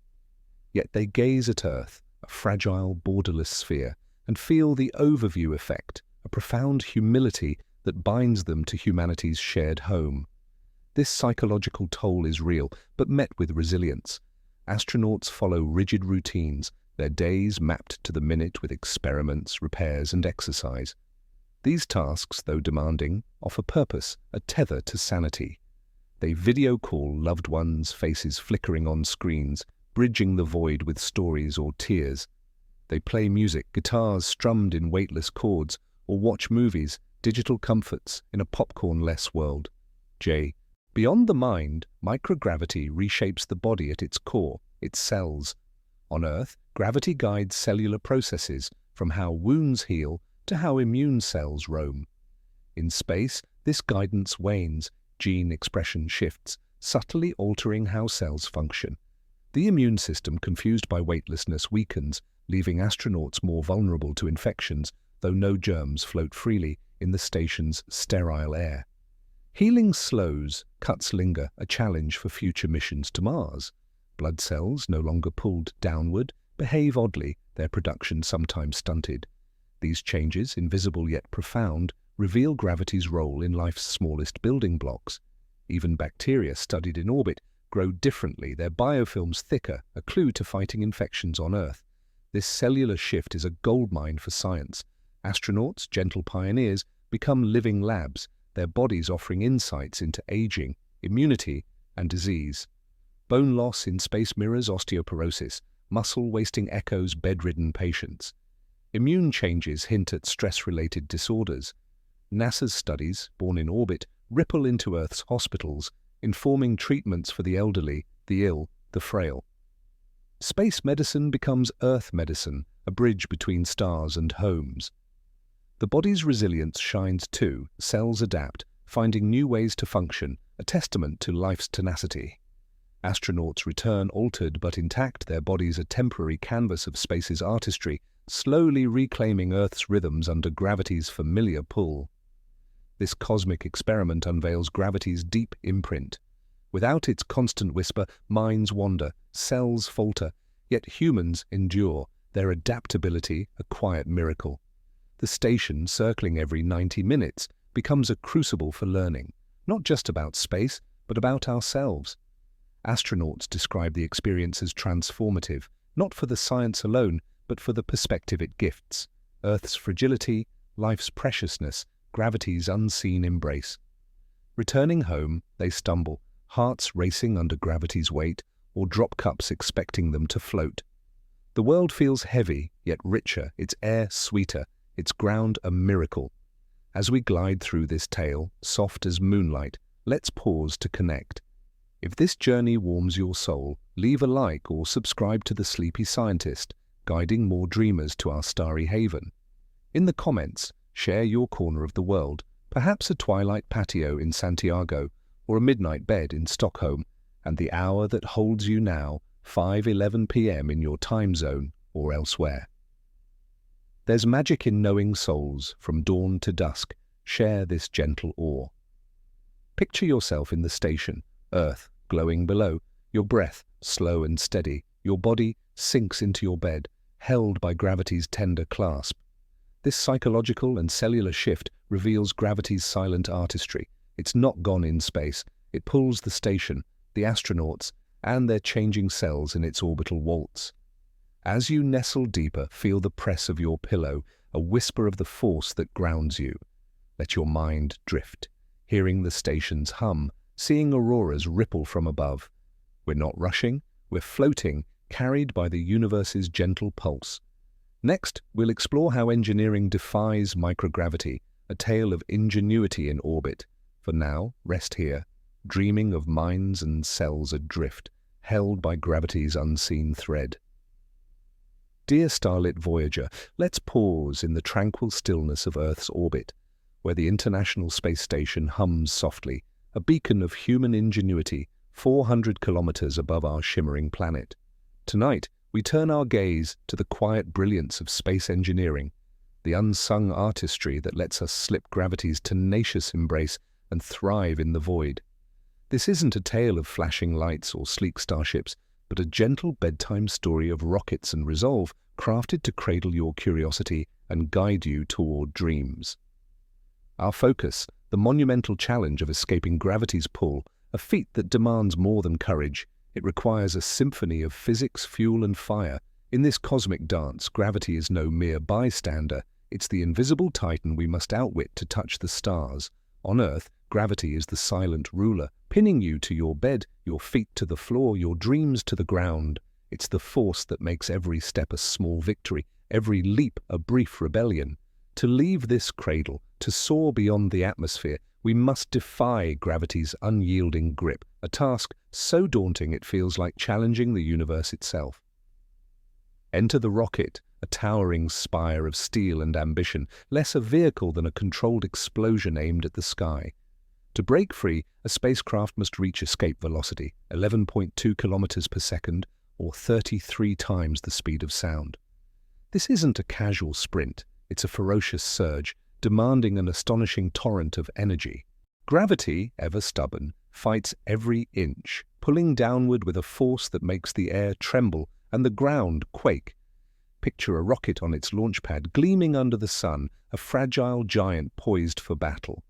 S1: Yet they gaze at Earth, a fragile, borderless sphere, and feel the overview effect, a profound humility that binds them to humanity's shared home. This psychological toll is real, but met with resilience. Astronauts follow rigid routines, their days mapped to the minute with experiments, repairs, and exercise. These tasks, though demanding, offer purpose, a tether to sanity. They video call loved ones, faces flickering on screens, bridging the void with stories or tears. They play music, guitars strummed in weightless chords, or watch movies, digital comforts, in a popcorn-less world. Beyond the mind, microgravity reshapes the body at its core, its cells. On Earth, gravity guides cellular processes, from how wounds heal to how immune cells roam. In space, this guidance wanes, gene expression shifts, subtly altering how cells function. The immune system, confused by weightlessness, weakens, leaving astronauts more vulnerable to infections, though no germs float freely in the station's sterile air. Healing slows, cuts linger, a challenge for future missions to Mars. Blood cells, no longer pulled downward, behave oddly, their production sometimes stunted. These changes, invisible yet profound, reveal gravity's role in life's smallest building blocks. Even bacteria studied in orbit grow differently, their biofilms thicker, a clue to fighting infections on Earth. This cellular shift is a goldmine for science. Astronauts, gentle pioneers, become living labs, their bodies offering insights into aging, immunity, and disease. Bone loss in space mirrors osteoporosis, muscle wasting echoes bedridden patients. Immune changes hint at stress-related disorders. NASA's studies, born in orbit, ripple into Earth's hospitals, informing treatments for the elderly, the ill, the frail. Space medicine becomes Earth medicine, a bridge between stars and homes. The body's resilience shines too, cells adapt, finding new ways to function, a testament to life's tenacity. Astronauts return altered but intact, their bodies a temporary canvas of space's artistry, slowly reclaiming Earth's rhythms under gravity's familiar pull. This cosmic experiment unveils gravity's deep imprint. Without its constant whisper, minds wander, cells falter, yet humans endure, their adaptability a quiet miracle. The station, circling every 90 minutes, becomes a crucible for learning, not just about space, but about ourselves. Astronauts describe the experience as transformative, not for the science alone, but for the perspective it gifts: Earth's fragility, life's preciousness, gravity's unseen embrace. Returning home, they stumble, hearts racing under gravity's weight, or drop cups expecting them to float. The world feels heavy, yet richer, its air sweeter, its ground a miracle. As we glide through this tale, soft as moonlight, let's pause to connect. If this journey warms your soul, leave a like or subscribe to The Sleepy Scientist, guiding more dreamers to our starry haven. In the comments, share your corner of the world, perhaps a twilight patio in Santiago or a midnight bed in Stockholm, and the hour that holds you now, 5:11 p.m. in your time zone or elsewhere. There's magic in knowing souls, from dawn to dusk. Share this gentle awe. Picture yourself in the station, Earth glowing below, your breath slow and steady, your body sinks into your bed, held by gravity's tender clasp. This psychological and cellular shift reveals gravity's silent artistry. It's not gone in space. It pulls the station, the astronauts, and their changing cells in its orbital waltz. As you nestle deeper, feel the press of your pillow, a whisper of the force that grounds you. Let your mind drift, hearing the station's hum, seeing auroras ripple from above. We're not rushing, we're floating, carried by the universe's gentle pulse. Next, we'll explore how engineering defies microgravity, a tale of ingenuity in orbit. For now, rest here, dreaming of minds and cells adrift, held by gravity's unseen thread. Dear starlit Voyager, let's pause in the tranquil stillness of Earth's orbit, where the International Space Station hums softly, a beacon of human ingenuity, 400 kilometers above our shimmering planet. Tonight, we turn our gaze to the quiet brilliance of space engineering, the unsung artistry that lets us slip gravity's tenacious embrace and thrive in the void. This isn't a tale of flashing lights or sleek starships, but a gentle bedtime story of rockets and resolve, crafted to cradle your curiosity and guide you toward dreams. Our focus, the monumental challenge of escaping gravity's pull, a feat that demands more than courage. It requires a symphony of physics, fuel, and fire. In this cosmic dance, gravity is no mere bystander. It's the invisible titan we must outwit to touch the stars. On Earth, gravity is the silent ruler, pinning you to your bed, your feet to the floor, your dreams to the ground. It's the force that makes every step a small victory, every leap a brief rebellion. To leave this cradle, to soar beyond the atmosphere, we must defy gravity's unyielding grip, a task so daunting it feels like challenging the universe itself. Enter the rocket, a towering spire of steel and ambition, less a vehicle than a controlled explosion aimed at the sky. To break free, a spacecraft must reach escape velocity, 11.2 kilometers per second, or 33 times the speed of sound. This isn't a casual sprint, it's a ferocious surge, demanding an astonishing torrent of energy. Gravity, ever stubborn, fights every inch, pulling downward with a force that makes the air tremble and the ground quake. Picture a rocket on its launch pad, gleaming under the sun, a fragile giant poised for battle.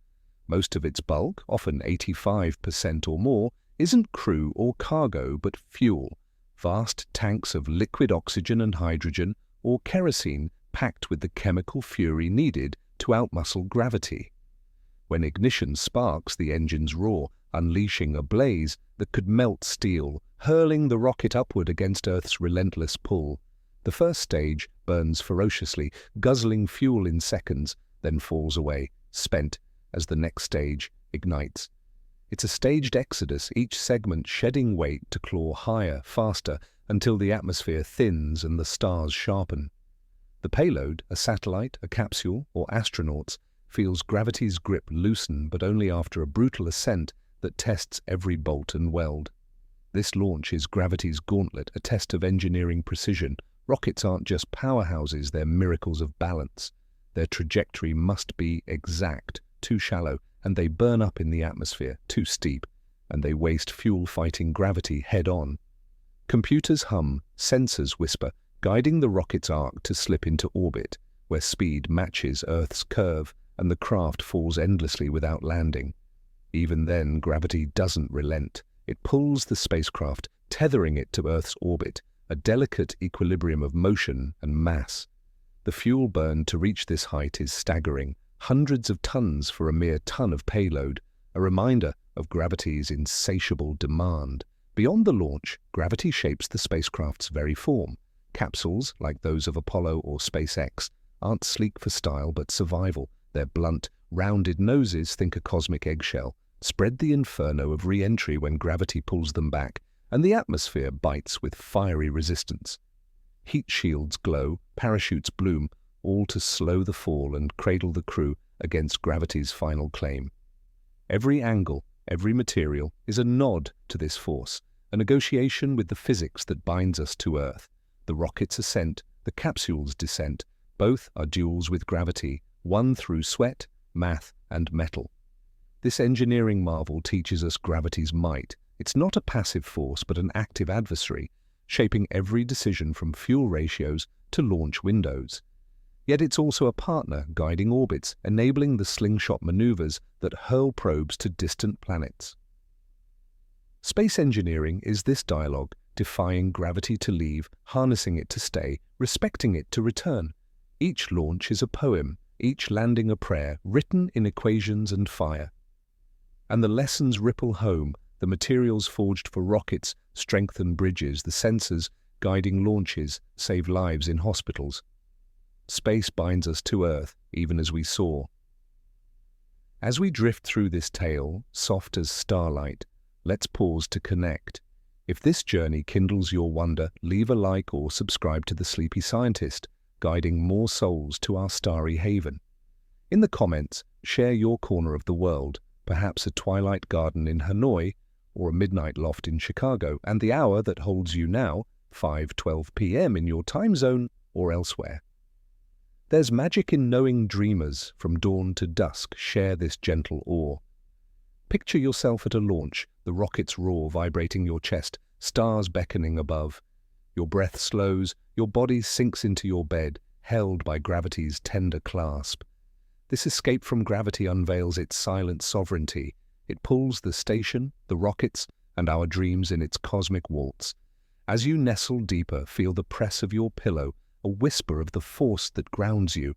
S1: Most of its bulk, often 85% or more, isn't crew or cargo but fuel, vast tanks of liquid oxygen and hydrogen, or kerosene packed with the chemical fury needed to outmuscle gravity. When ignition sparks, the engines roar, unleashing a blaze that could melt steel, hurling the rocket upward against Earth's relentless pull. The first stage burns ferociously, guzzling fuel in seconds, then falls away, spent, as the next stage ignites. It's a staged exodus, each segment shedding weight to claw higher, faster, until the atmosphere thins and the stars sharpen. The payload, a satellite, a capsule, or astronauts, feels gravity's grip loosen, but only after a brutal ascent that tests every bolt and weld. This launch is gravity's gauntlet, a test of engineering precision. Rockets aren't just powerhouses, they're miracles of balance. Their trajectory must be exact, too shallow, and they burn up in the atmosphere, too steep, and they waste fuel fighting gravity head-on. Computers hum, sensors whisper, guiding the rocket's arc to slip into orbit, where speed matches Earth's curve and the craft falls endlessly without landing. Even then, gravity doesn't relent. It pulls the spacecraft, tethering it to Earth's orbit, a delicate equilibrium of motion and mass. The fuel burned to reach this height is staggering, hundreds of tons for a mere ton of payload, a reminder of gravity's insatiable demand. Beyond the launch, gravity shapes the spacecraft's very form. Capsules, like those of Apollo or SpaceX, aren't sleek for style but survival. Their blunt, rounded noses, think a cosmic eggshell, spread the inferno of re-entry when gravity pulls them back, and the atmosphere bites with fiery resistance. Heat shields glow, parachutes bloom, all to slow the fall and cradle the crew against gravity's final claim. Every angle, every material is a nod to this force, a negotiation with the physics that binds us to Earth. The rocket's ascent, the capsule's descent, both are duels with gravity, won through sweat, math, and metal. This engineering marvel teaches us gravity's might. It's not a passive force but an active adversary, shaping every decision from fuel ratios to launch windows. Yet it's also a partner, guiding orbits, enabling the slingshot maneuvers that hurl probes to distant planets. Space engineering is this dialogue, defying gravity to leave, harnessing it to stay, respecting it to return. Each launch is a poem, each landing a prayer, written in equations and fire. And the lessons ripple home, the materials forged for rockets strengthen bridges, the sensors guiding launches save lives in hospitals. Space binds us to Earth, even as we soar. As we drift through this tale, soft as starlight, let's pause to connect. If this journey kindles your wonder, leave a like or subscribe to The Sleepy Scientist, guiding more souls to our starry haven. In the comments, share your corner of the world, perhaps a twilight garden in Hanoi or a midnight loft in Chicago, and the hour that holds you now, 5:12 p.m. in your time zone or elsewhere. There's magic in knowing dreamers from dawn to dusk share this gentle awe. Picture yourself at a launch, the rocket's roar vibrating your chest, stars beckoning above. Your breath slows, your body sinks into your bed, held by gravity's tender clasp. This escape from gravity unveils its silent sovereignty. It pulls the station, the rockets, and our dreams in its cosmic waltz. As you nestle deeper, feel the press of your pillow, a whisper of the force that grounds you.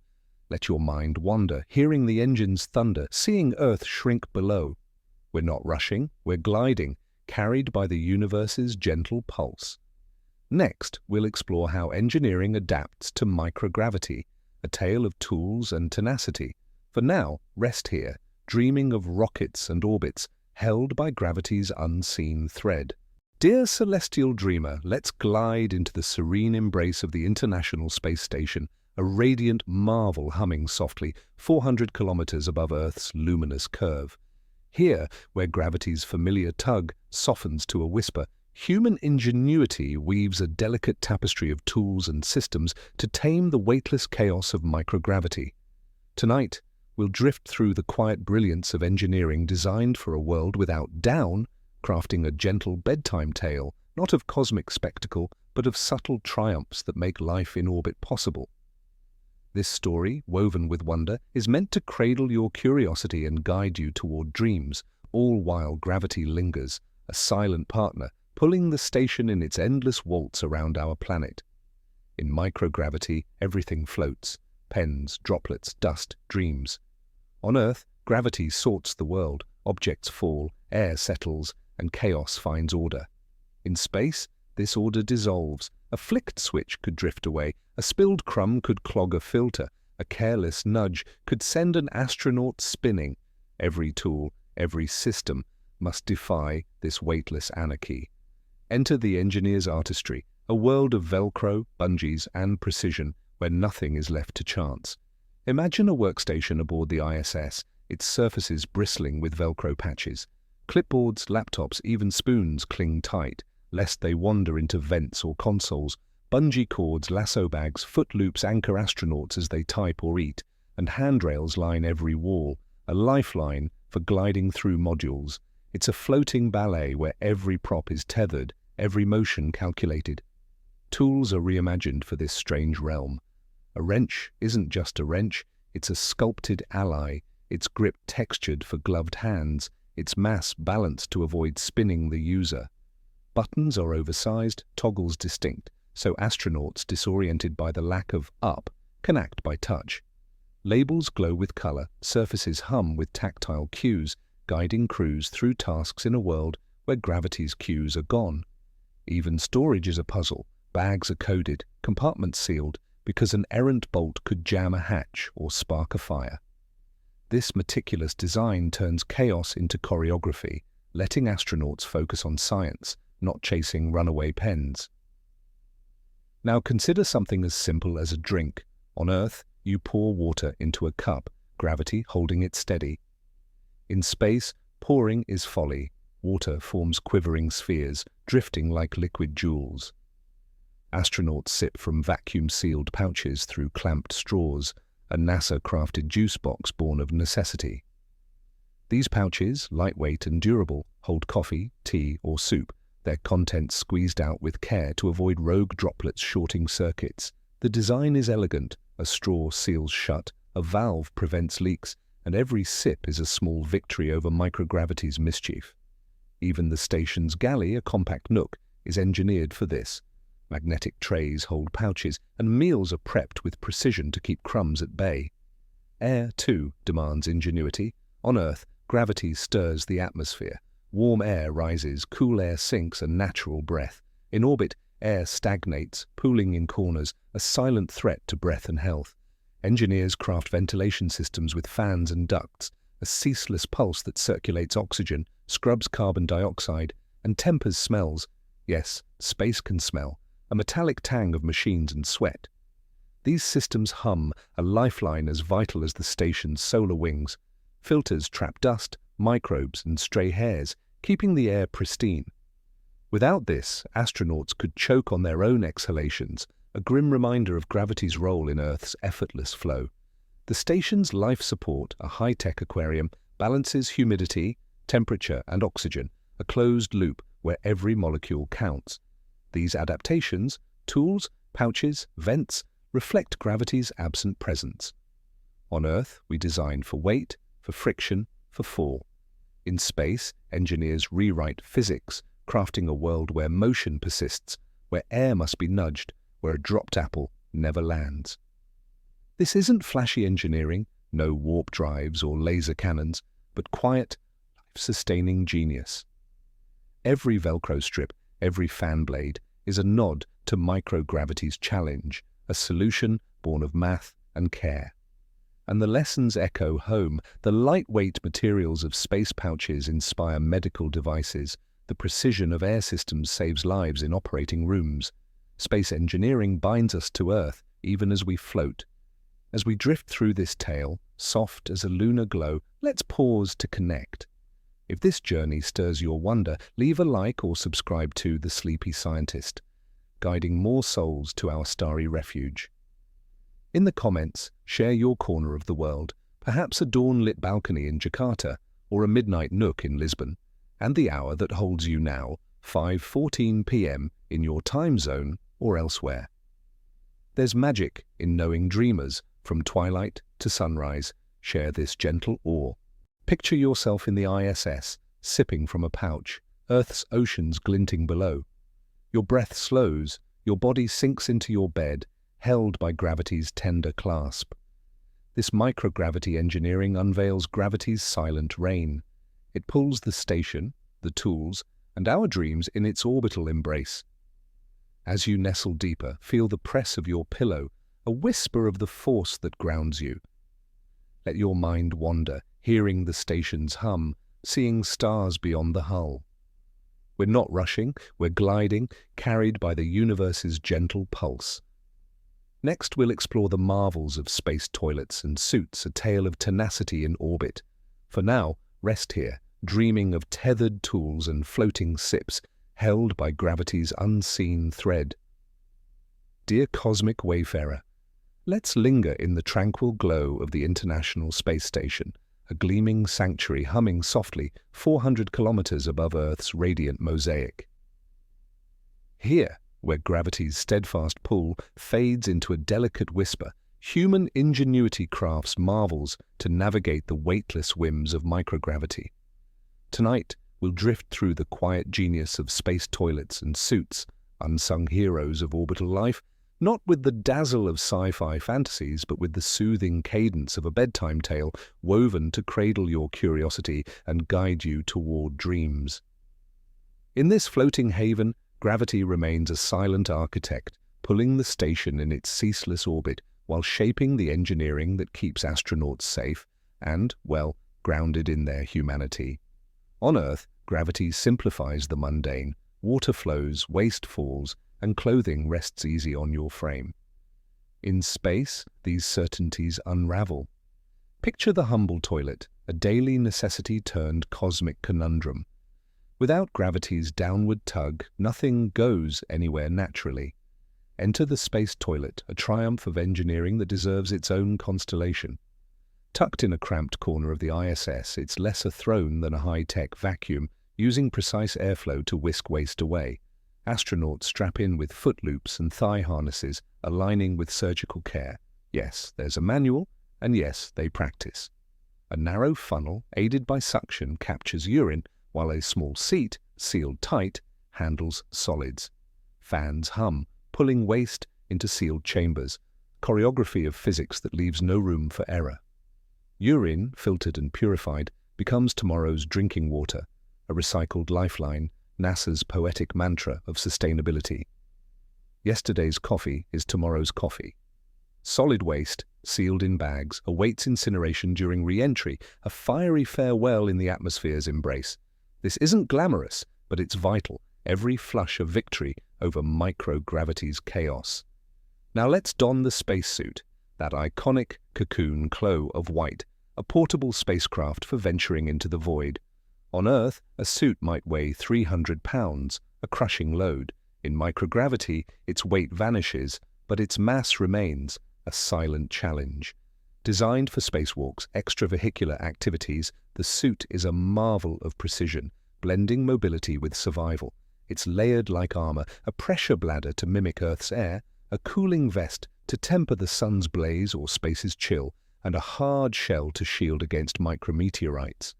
S1: Let your mind wander, hearing the engine's thunder, seeing Earth shrink below. We're not rushing, we're gliding, carried by the universe's gentle pulse. Next, we'll explore how engineering adapts to microgravity, a tale of tools and tenacity. For now, rest here, dreaming of rockets and orbits held by gravity's unseen thread. Dear celestial dreamer, let's glide into the serene embrace of the International Space Station, a radiant marvel humming softly 400 kilometers above Earth's luminous curve. Here, where gravity's familiar tug softens to a whisper, human ingenuity weaves a delicate tapestry of tools and systems to tame the weightless chaos of microgravity. Tonight, we'll drift through the quiet brilliance of engineering designed for a world without down, crafting a gentle bedtime tale, not of cosmic spectacle, but of subtle triumphs that make life in orbit possible. This story, woven with wonder, is meant to cradle your curiosity and guide you toward dreams, all while gravity lingers, a silent partner, pulling the station in its endless waltz around our planet. In microgravity, everything floats. Pens, droplets, dust, dreams. On Earth, gravity sorts the world. Objects fall, air settles, and chaos finds order. In space, this order dissolves. A flicked switch could drift away, a spilled crumb could clog a filter, a careless nudge could send an astronaut spinning. Every tool, every system must defy this weightless anarchy. Enter the engineer's artistry, a world of Velcro, bungees, and precision where nothing is left to chance. Imagine a workstation aboard the ISS, its surfaces bristling with Velcro patches. Clipboards, laptops, even spoons cling tight, lest they wander into vents or consoles. Bungee cords, lasso bags, foot loops anchor astronauts as they type or eat, and handrails line every wall, a lifeline for gliding through modules. It's a floating ballet where every prop is tethered, every motion calculated. Tools are reimagined for this strange realm. A wrench isn't just a wrench, it's a sculpted ally, its grip textured for gloved hands, its mass balanced to avoid spinning the user. Buttons are oversized, toggles distinct, so astronauts disoriented by the lack of up can act by touch. Labels glow with color, surfaces hum with tactile cues, guiding crews through tasks in a world where gravity's cues are gone. Even storage is a puzzle. Bags are coded, compartments sealed, because an errant bolt could jam a hatch or spark a fire. This meticulous design turns chaos into choreography, letting astronauts focus on science, not chasing runaway pens. Now consider something as simple as a drink. On Earth, you pour water into a cup, gravity holding it steady. In space, pouring is folly. Water forms quivering spheres, drifting like liquid jewels. Astronauts sip from vacuum-sealed pouches through clamped straws, a NASA-crafted juice box born of necessity. These pouches, lightweight and durable, hold coffee, tea, or soup, their contents squeezed out with care to avoid rogue droplets shorting circuits. The design is elegant. A straw seals shut, a valve prevents leaks, and every sip is a small victory over microgravity's mischief. Even the station's galley, a compact nook, is engineered for this. Magnetic trays hold pouches, and meals are prepped with precision to keep crumbs at bay. Air, too, demands ingenuity. On Earth, gravity stirs the atmosphere. Warm air rises, cool air sinks, a natural breath. In orbit, air stagnates, pooling in corners, a silent threat to breath and health. Engineers craft ventilation systems with fans and ducts, a ceaseless pulse that circulates oxygen, scrubs carbon dioxide, and tempers smells. Yes, space can smell. A metallic tang of machines and sweat. These systems hum, a lifeline as vital as the station's solar wings. Filters trap dust, microbes, and stray hairs, keeping the air pristine. Without this, astronauts could choke on their own exhalations, a grim reminder of gravity's role in Earth's effortless flow. The station's life support, a high-tech aquarium, balances humidity, temperature, and oxygen, a closed loop where every molecule counts. These adaptations, tools, pouches, vents, reflect gravity's absent presence. On Earth, we design for weight, for friction, for fall. In space, engineers rewrite physics, crafting a world where motion persists, where air must be nudged, where a dropped apple never lands. This isn't flashy engineering, no warp drives or laser cannons, but quiet, life-sustaining genius. Every Velcro strip, every fan blade, is a nod to microgravity's challenge, a solution born of math and care. And the lessons echo home. The lightweight materials of space pouches inspire medical devices. The precision of air systems saves lives in operating rooms. Space engineering binds us to Earth, even as we float. As we drift through this tale, soft as a lunar glow, let's pause to connect. If this journey stirs your wonder, leave a like or subscribe to The Sleepy Scientist, guiding more souls to our starry refuge. In the comments, share your corner of the world, perhaps a dawn-lit balcony in Jakarta or a midnight nook in Lisbon, and the hour that holds you now, 5:14 p.m. in your time zone or elsewhere. There's magic in knowing dreamers, from twilight to sunrise. Share this gentle awe. Picture yourself in the ISS, sipping from a pouch, Earth's oceans glinting below. Your breath slows, your body sinks into your bed, held by gravity's tender clasp. This microgravity engineering unveils gravity's silent reign. It pulls the station, the tools, and our dreams in its orbital embrace. As you nestle deeper, feel the press of your pillow, a whisper of the force that grounds you. Let your mind wander, hearing the station's hum, seeing stars beyond the hull. We're not rushing, we're gliding, carried by the universe's gentle pulse. Next, we'll explore the marvels of space toilets and suits, a tale of tenacity in orbit. For now, rest here, dreaming of tethered tools and floating sips, held by gravity's unseen thread. Dear cosmic wayfarer, let's linger in the tranquil glow of the International Space Station, a gleaming sanctuary humming softly 400 kilometers above Earth's radiant mosaic. Here, where gravity's steadfast pull fades into a delicate whisper, human ingenuity crafts marvels to navigate the weightless whims of microgravity. Tonight, we'll drift through the quiet genius of space toilets and suits, unsung heroes of orbital life, not with the dazzle of sci-fi fantasies, but with the soothing cadence of a bedtime tale woven to cradle your curiosity and guide you toward dreams. In this floating haven, gravity remains a silent architect, pulling the station in its ceaseless orbit while shaping the engineering that keeps astronauts safe and, well, grounded in their humanity. On Earth, gravity simplifies the mundane. Water flows, waste falls, and clothing rests easy on your frame. In space, these certainties unravel. Picture the humble toilet, a daily necessity turned cosmic conundrum. Without gravity's downward tug, nothing goes anywhere naturally. Enter the space toilet, a triumph of engineering that deserves its own constellation. Tucked in a cramped corner of the ISS, it's less a throne than a high-tech vacuum, using precise airflow to whisk waste away. Astronauts strap in with foot loops and thigh harnesses, aligning with surgical care. Yes, there's a manual, and yes, they practice. A narrow funnel, aided by suction, captures urine, while a small seat, sealed tight, handles solids. Fans hum, pulling waste into sealed chambers, choreography of physics that leaves no room for error. Urine, filtered and purified, becomes tomorrow's drinking water, a recycled lifeline, NASA's poetic mantra of sustainability. Yesterday's coffee is tomorrow's coffee. Solid waste, sealed in bags, awaits incineration during re-entry, a fiery farewell in the atmosphere's embrace. This isn't glamorous, but it's vital, every flush of victory over microgravity's chaos. Now let's don the spacesuit, that iconic cocoon clo of white, a portable spacecraft for venturing into the void. On Earth, a suit might weigh 300 pounds, a crushing load. In microgravity, its weight vanishes, but its mass remains, a silent challenge. Designed for spacewalks, extravehicular activities, the suit is a marvel of precision, blending mobility with survival. It's layered like armor, a pressure bladder to mimic Earth's air, a cooling vest to temper the sun's blaze or space's chill, and a hard shell to shield against micrometeorites.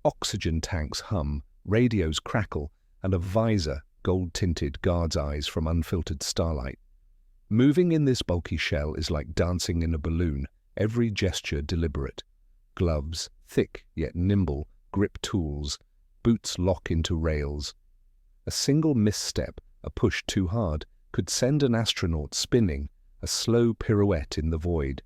S1: Oxygen tanks hum, radios crackle, and a visor, gold-tinted, guards eyes from unfiltered starlight. Moving in this bulky shell is like dancing in a balloon, every gesture deliberate. Gloves, thick yet nimble, grip tools, boots lock into rails. A single misstep, a push too hard, could send an astronaut spinning, a slow pirouette in the void.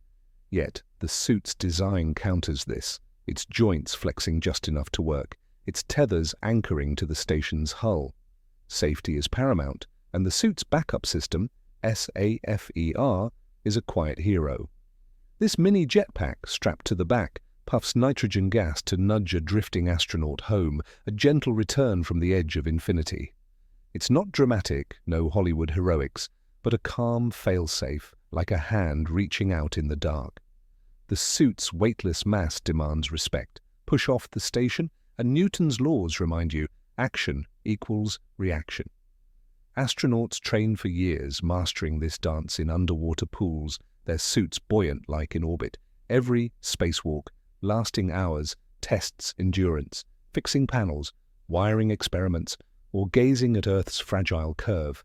S1: Yet the suit's design counters this, its joints flexing just enough to work, its tethers anchoring to the station's hull. Safety is paramount, and the suit's backup system, SAFER, is a quiet hero. This mini jetpack, strapped to the back, puffs nitrogen gas to nudge a drifting astronaut home, a gentle return from the edge of infinity. It's not dramatic, no Hollywood heroics, but a calm failsafe, like a hand reaching out in the dark. The suit's weightless mass demands respect. Push off the station, and Newton's laws remind you, action equals reaction. Astronauts train for years, mastering this dance in underwater pools, their suits buoyant like in orbit. Every spacewalk, lasting hours, tests endurance, fixing panels, wiring experiments, or gazing at Earth's fragile curve.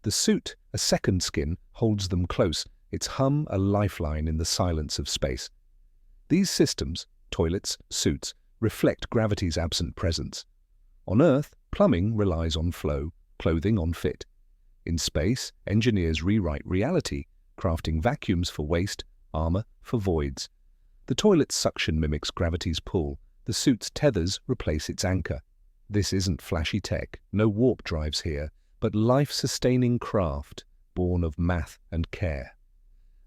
S1: The suit, a second skin, holds them close, its hum a lifeline in the silence of space. These systems, toilets, suits, reflect gravity's absent presence. On Earth, plumbing relies on flow, clothing on fit. In space, engineers rewrite reality, crafting vacuums for waste, armor for voids. The toilet's suction mimics gravity's pull, the suit's tethers replace its anchor. This isn't flashy tech, no warp drives here, but life-sustaining craft, born of math and care.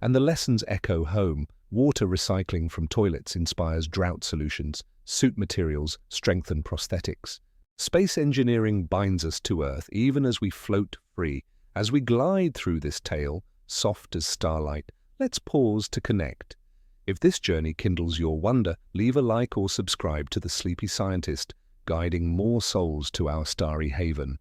S1: And the lessons echo home. Water recycling from toilets inspires drought solutions, suit materials strengthen prosthetics. Space engineering binds us to Earth even as we float free. As we glide through this tale, soft as starlight, let's pause to connect. If this journey kindles your wonder, leave a like or subscribe to The Sleepy Scientist, guiding more souls to our starry haven.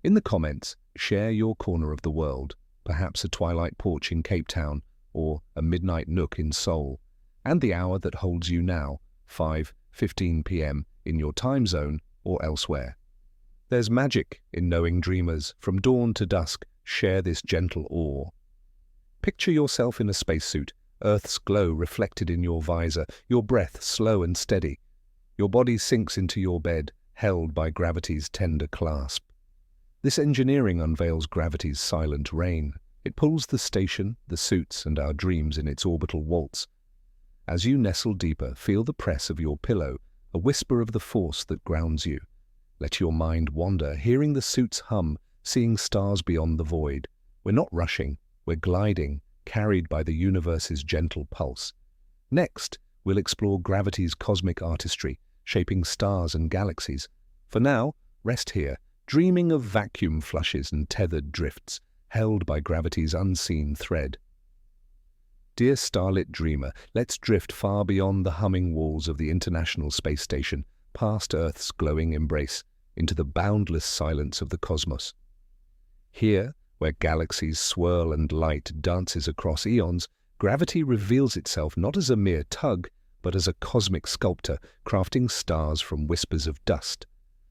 S1: In the comments, share your corner of the world, perhaps a twilight porch in Cape Town or a midnight nook in Seoul, and the hour that holds you now, 5:15 p.m. in your time zone or elsewhere. There's magic in knowing, dreamers. From dawn to dusk, share this gentle awe. Picture yourself in a spacesuit, Earth's glow reflected in your visor, your breath slow and steady. Your body sinks into your bed, held by gravity's tender clasp. This engineering unveils gravity's silent reign. It pulls the station, the suits, and our dreams in its orbital waltz. As you nestle deeper, feel the press of your pillow, a whisper of the force that grounds you. Let your mind wander, hearing the suits hum, seeing stars beyond the void. We're not rushing, we're gliding, carried by the universe's gentle pulse. Next, we'll explore gravity's cosmic artistry, shaping stars and galaxies. For now, rest here, dreaming of vacuum flushes and tethered drifts, held by gravity's unseen thread. Dear starlit dreamer, let's drift far beyond the humming walls of the International Space Station, past Earth's glowing embrace, into the boundless silence of the cosmos. Here, where galaxies swirl and light dances across eons, gravity reveals itself not as a mere tug, but as a cosmic sculptor crafting stars from whispers of dust.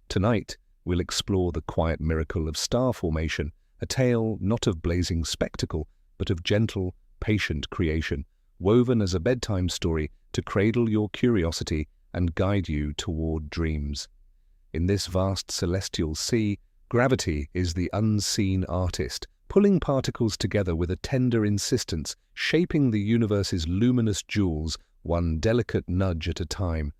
S1: Tonight, we'll explore the quiet miracle of star formation, a tale not of blazing spectacle, but of gentle, patient creation, woven as a bedtime story to cradle your curiosity and guide you toward dreams. In this vast celestial sea, gravity is the unseen artist, pulling particles together with a tender insistence, shaping the universe's luminous jewels, one delicate nudge at a time.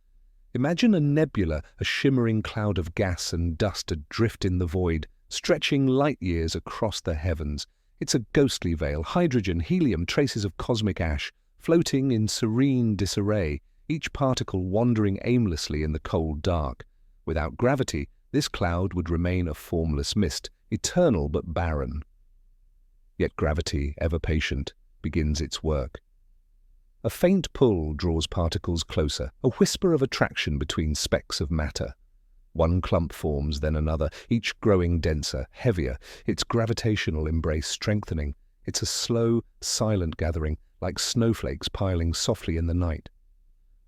S1: Imagine a nebula, a shimmering cloud of gas and dust adrift in the void, stretching light years across the heavens. It's a ghostly veil, hydrogen, helium, traces of cosmic ash, floating in serene disarray, each particle wandering aimlessly in the cold dark. Without gravity, this cloud would remain a formless mist, eternal but barren. Yet gravity, ever patient, begins its work. A faint pull draws particles closer, a whisper of attraction between specks of matter. One clump forms, then another, each growing denser, heavier, its gravitational embrace strengthening. It's a slow, silent gathering, like snowflakes piling softly in the night.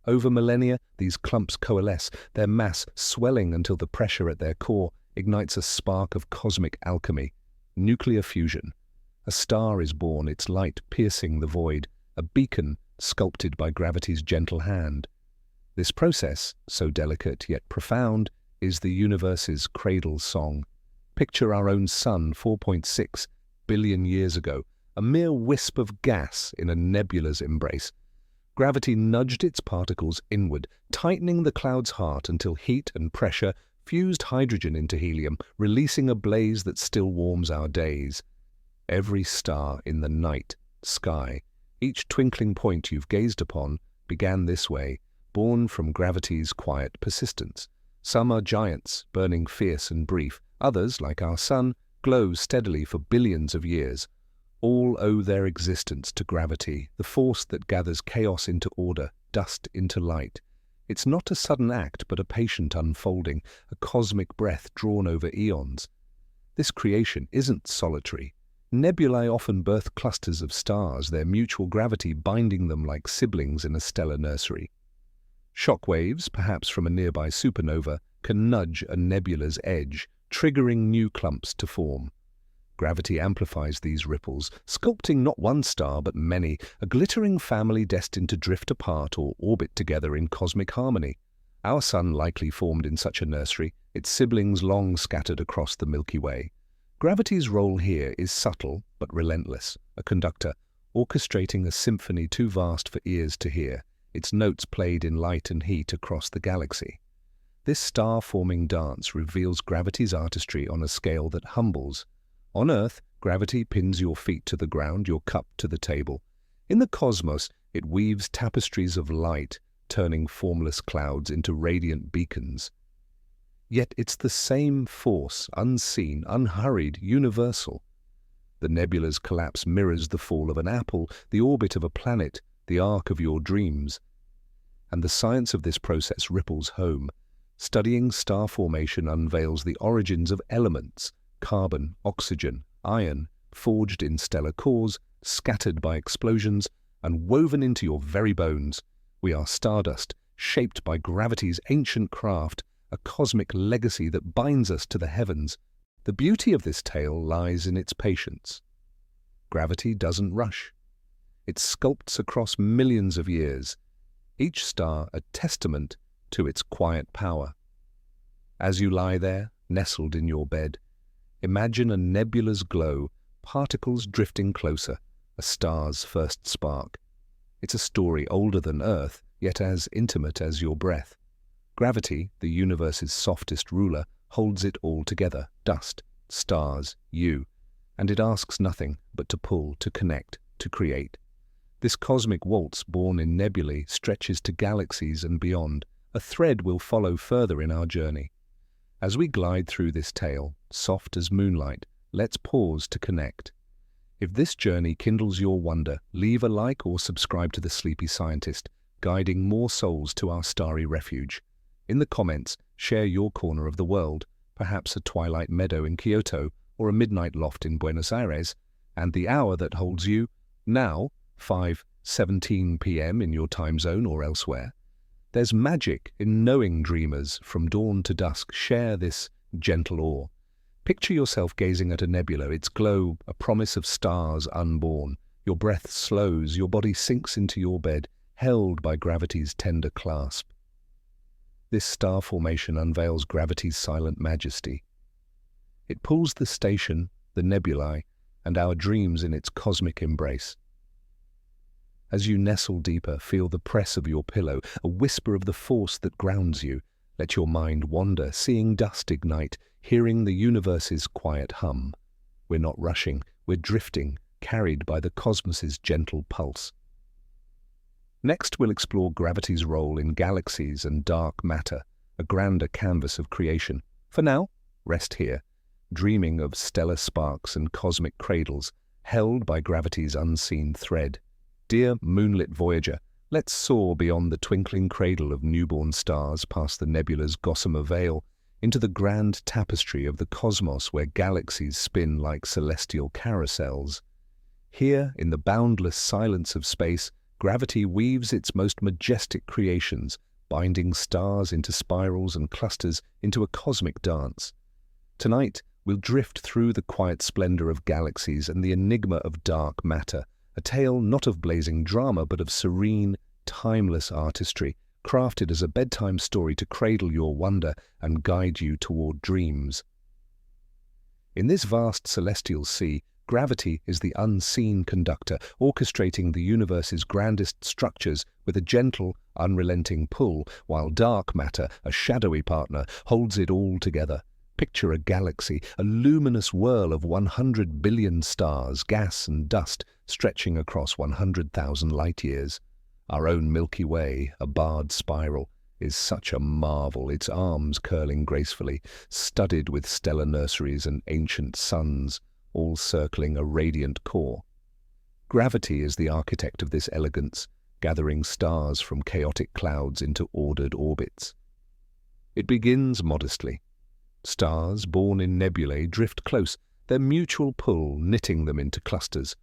S1: Over millennia, these clumps coalesce, their mass swelling until the pressure at their core ignites a spark of cosmic alchemy, nuclear fusion. A star is born, its light piercing the void, a beacon sculpted by gravity's gentle hand. This process, so delicate yet profound, is the universe's cradle song. Picture our own sun 4.6 billion years ago, a mere wisp of gas in a nebula's embrace. Gravity nudged its particles inward, tightening the cloud's heart until heat and pressure fused hydrogen into helium, releasing a blaze that still warms our days. Every star in the night sky, each twinkling point you've gazed upon, began this way, born from gravity's quiet persistence. Some are giants, burning fierce and brief. Others, like our sun, glow steadily for billions of years. All owe their existence to gravity, the force that gathers chaos into order, dust into light. It's not a sudden act, but a patient unfolding, a cosmic breath drawn over eons. This creation isn't solitary. Nebulae often birth clusters of stars, their mutual gravity binding them like siblings in a stellar nursery. Shock waves, perhaps from a nearby supernova, can nudge a nebula's edge, triggering new clumps to form. Gravity amplifies these ripples, sculpting not one star but many, a glittering family destined to drift apart or orbit together in cosmic harmony. Our sun likely formed in such a nursery, its siblings long scattered across the Milky Way. Gravity's role here is subtle but relentless, a conductor, orchestrating a symphony too vast for ears to hear, its notes played in light and heat across the galaxy. This star-forming dance reveals gravity's artistry on a scale that humbles. On Earth, gravity pins your feet to the ground, your cup to the table. In the cosmos, it weaves tapestries of light, turning formless clouds into radiant beacons. Yet it's the same force, unseen, unhurried, universal. The nebula's collapse mirrors the fall of an apple, the orbit of a planet, the arc of your dreams. And the science of this process ripples home. Studying star formation unveils the origins of elements, carbon, oxygen, iron, forged in stellar cores, scattered by explosions, and woven into your very bones. We are stardust, shaped by gravity's ancient craft, a cosmic legacy that binds us to the heavens. The beauty of this tale lies in its patience. Gravity doesn't rush. It sculpts across millions of years, each star a testament to its quiet power. As you lie there, nestled in your bed, imagine a nebula's glow, particles drifting closer, a star's first spark. It's a story older than Earth, yet as intimate as your breath. Gravity, the universe's softest ruler, holds it all together, dust, stars, you, and it asks nothing but to pull, to connect, to create. This cosmic waltz, born in nebulae, stretches to galaxies and beyond. A thread will follow further in our journey. As we glide through this tale, soft as moonlight, let's pause to connect. If this journey kindles your wonder, leave a like or subscribe to The Sleepy Scientist, guiding more souls to our starry refuge. In the comments, share your corner of the world, perhaps a twilight meadow in Kyoto or a midnight loft in Buenos Aires, and the hour that holds you, now, 5:17 p.m. in your time zone or elsewhere. There's magic in knowing, dreamers. From dawn to dusk, share this gentle awe. Picture yourself gazing at a nebula, its glow a promise of stars unborn. Your breath slows, your body sinks into your bed, held by gravity's tender clasp. This star formation unveils gravity's silent majesty. It pulls the station, the nebulae, and our dreams in its cosmic embrace. As you nestle deeper, feel the press of your pillow, a whisper of the force that grounds you. Let your mind wander, seeing dust ignite, hearing the universe's quiet hum. We're not rushing, we're drifting, carried by the cosmos's gentle pulse. Next, we'll explore gravity's role in galaxies and dark matter, a grander canvas of creation. For now, rest here, dreaming of stellar sparks and cosmic cradles, held by gravity's unseen thread. Dear moonlit voyager, let's soar beyond the twinkling cradle of newborn stars, past the nebula's gossamer veil, into the grand tapestry of the cosmos where galaxies spin like celestial carousels. Here, in the boundless silence of space, gravity weaves its most majestic creations, binding stars into spirals and clusters into a cosmic dance. Tonight, we'll drift through the quiet splendor of galaxies and the enigma of dark matter, a tale not of blazing drama but of serene, timeless artistry, crafted as a bedtime story to cradle your wonder and guide you toward dreams. In this vast celestial sea, gravity is the unseen conductor, orchestrating the universe's grandest structures with a gentle, unrelenting pull, while dark matter, a shadowy partner, holds it all together. Picture a galaxy, a luminous whirl of 100 billion stars, gas and dust, stretching across 100,000 light-years. Our own Milky Way, a barred spiral, is such a marvel, its arms curling gracefully, studded with stellar nurseries and ancient suns, all circling a radiant core. Gravity is the architect of this elegance, gathering stars from chaotic clouds into ordered orbits. It begins modestly. Stars, born in nebulae, drift close, their mutual pull knitting them into clusters.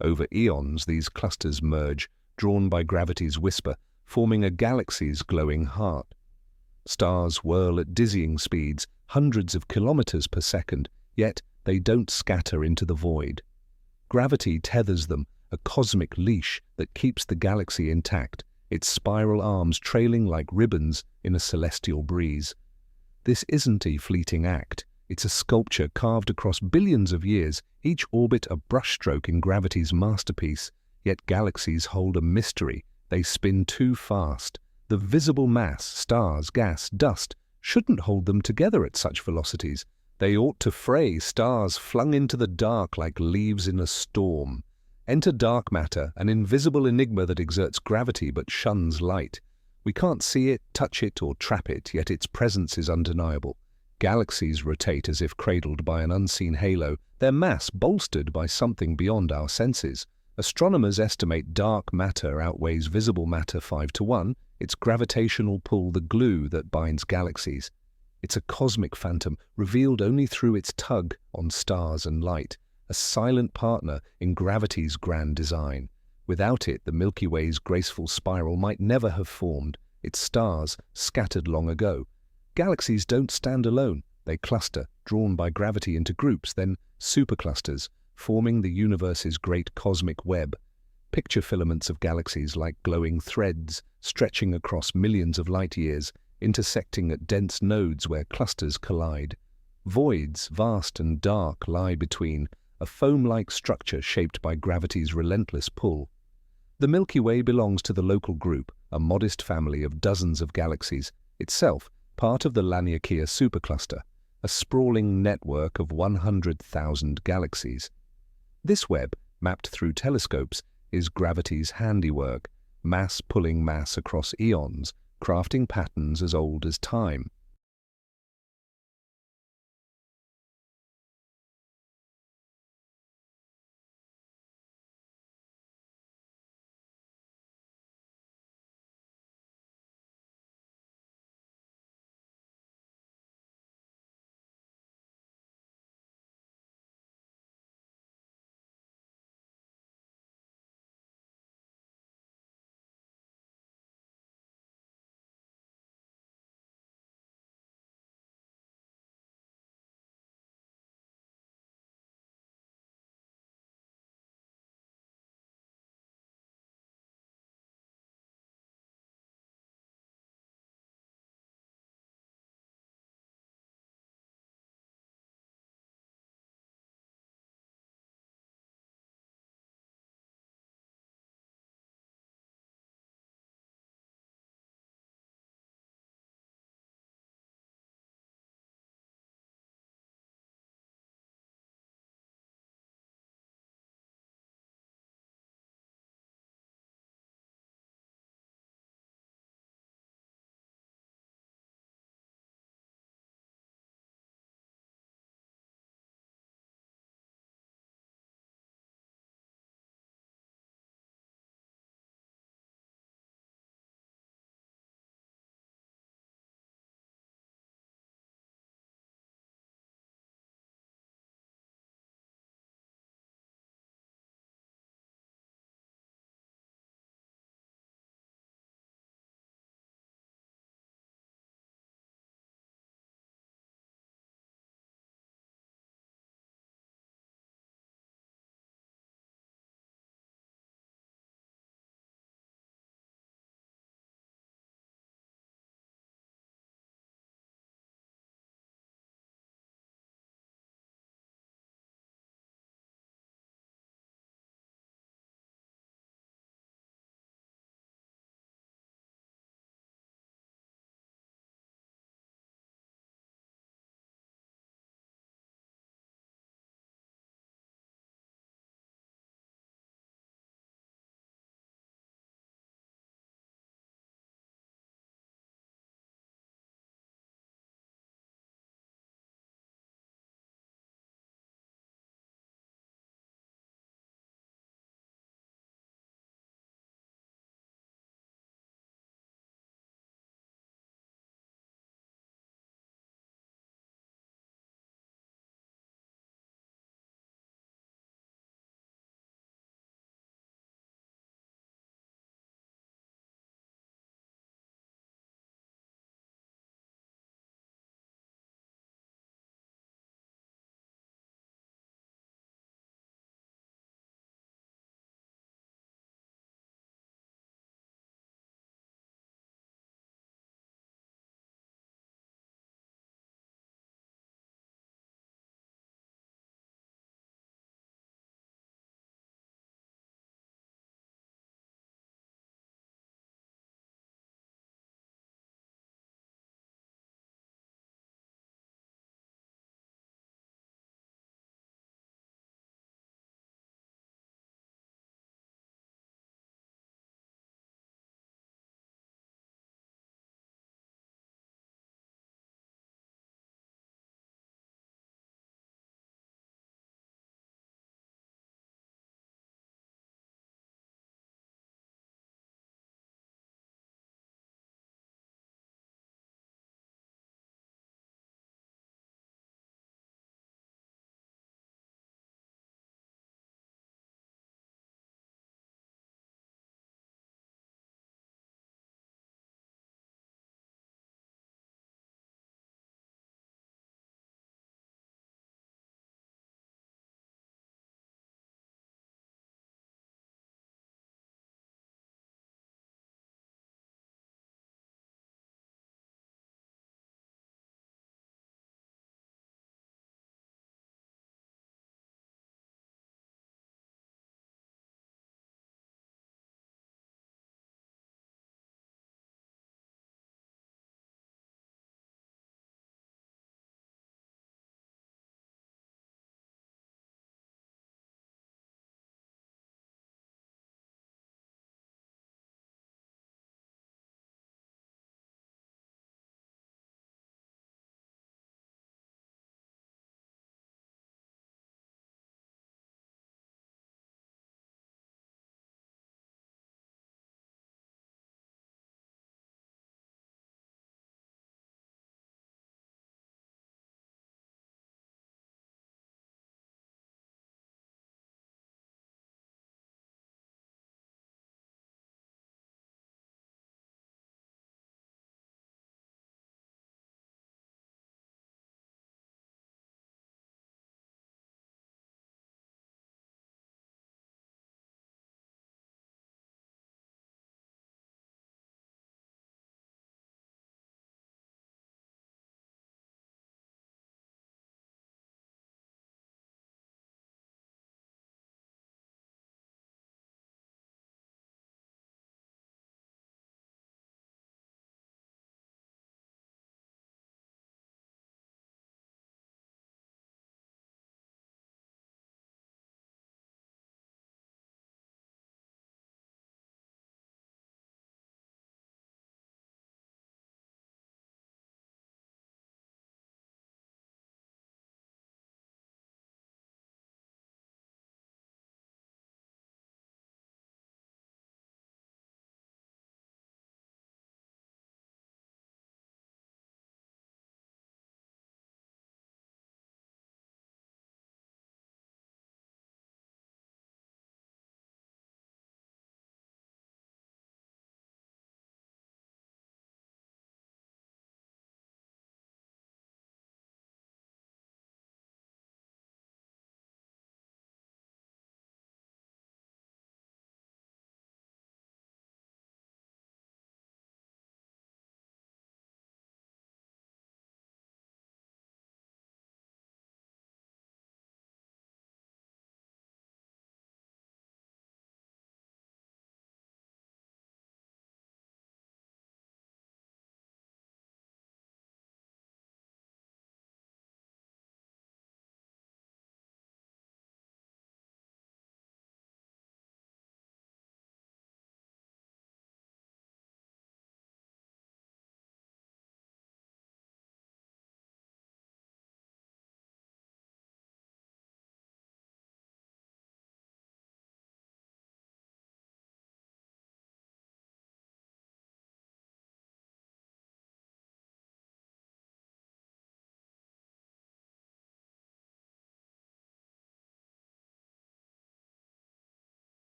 S1: Over eons, these clusters merge, drawn by gravity's whisper, forming a galaxy's glowing heart. Stars whirl at dizzying speeds, hundreds of kilometers per second, yet they don't scatter into the void. Gravity tethers them, a cosmic leash that keeps the galaxy intact, its spiral arms trailing like ribbons in a celestial breeze. This isn't a fleeting act. It's a sculpture carved across billions of years, each orbit a brushstroke in gravity's masterpiece. Yet galaxies hold a mystery. They spin too fast. The visible mass, stars, gas, dust, shouldn't hold them together at such velocities. They ought to fray, stars flung into the dark like leaves in a storm. Enter dark matter, an invisible enigma that exerts gravity but shuns light. We can't see it, touch it, or trap it, yet its presence is undeniable. Galaxies rotate as if cradled by an unseen halo, their mass bolstered by something beyond our senses. Astronomers estimate dark matter outweighs visible matter 5-1, its gravitational pull the glue that binds galaxies. It's a cosmic phantom, revealed only through its tug on stars and light, a silent partner in gravity's grand design. Without it, the Milky Way's graceful spiral might never have formed, its stars scattered long ago. Galaxies don't stand alone. They cluster, drawn by gravity into groups, then superclusters, forming the universe's great cosmic web. Picture filaments of galaxies like glowing threads, stretching across millions of light-years, intersecting at dense nodes where clusters collide. Voids, vast and dark, lie between, a foam-like structure shaped by gravity's relentless pull. The Milky Way belongs to the local group, a modest family of dozens of galaxies, itself part of the Laniakea supercluster, a sprawling network of 100,000 galaxies. This web, mapped through telescopes, is gravity's handiwork, mass pulling mass across eons, crafting patterns as old as time.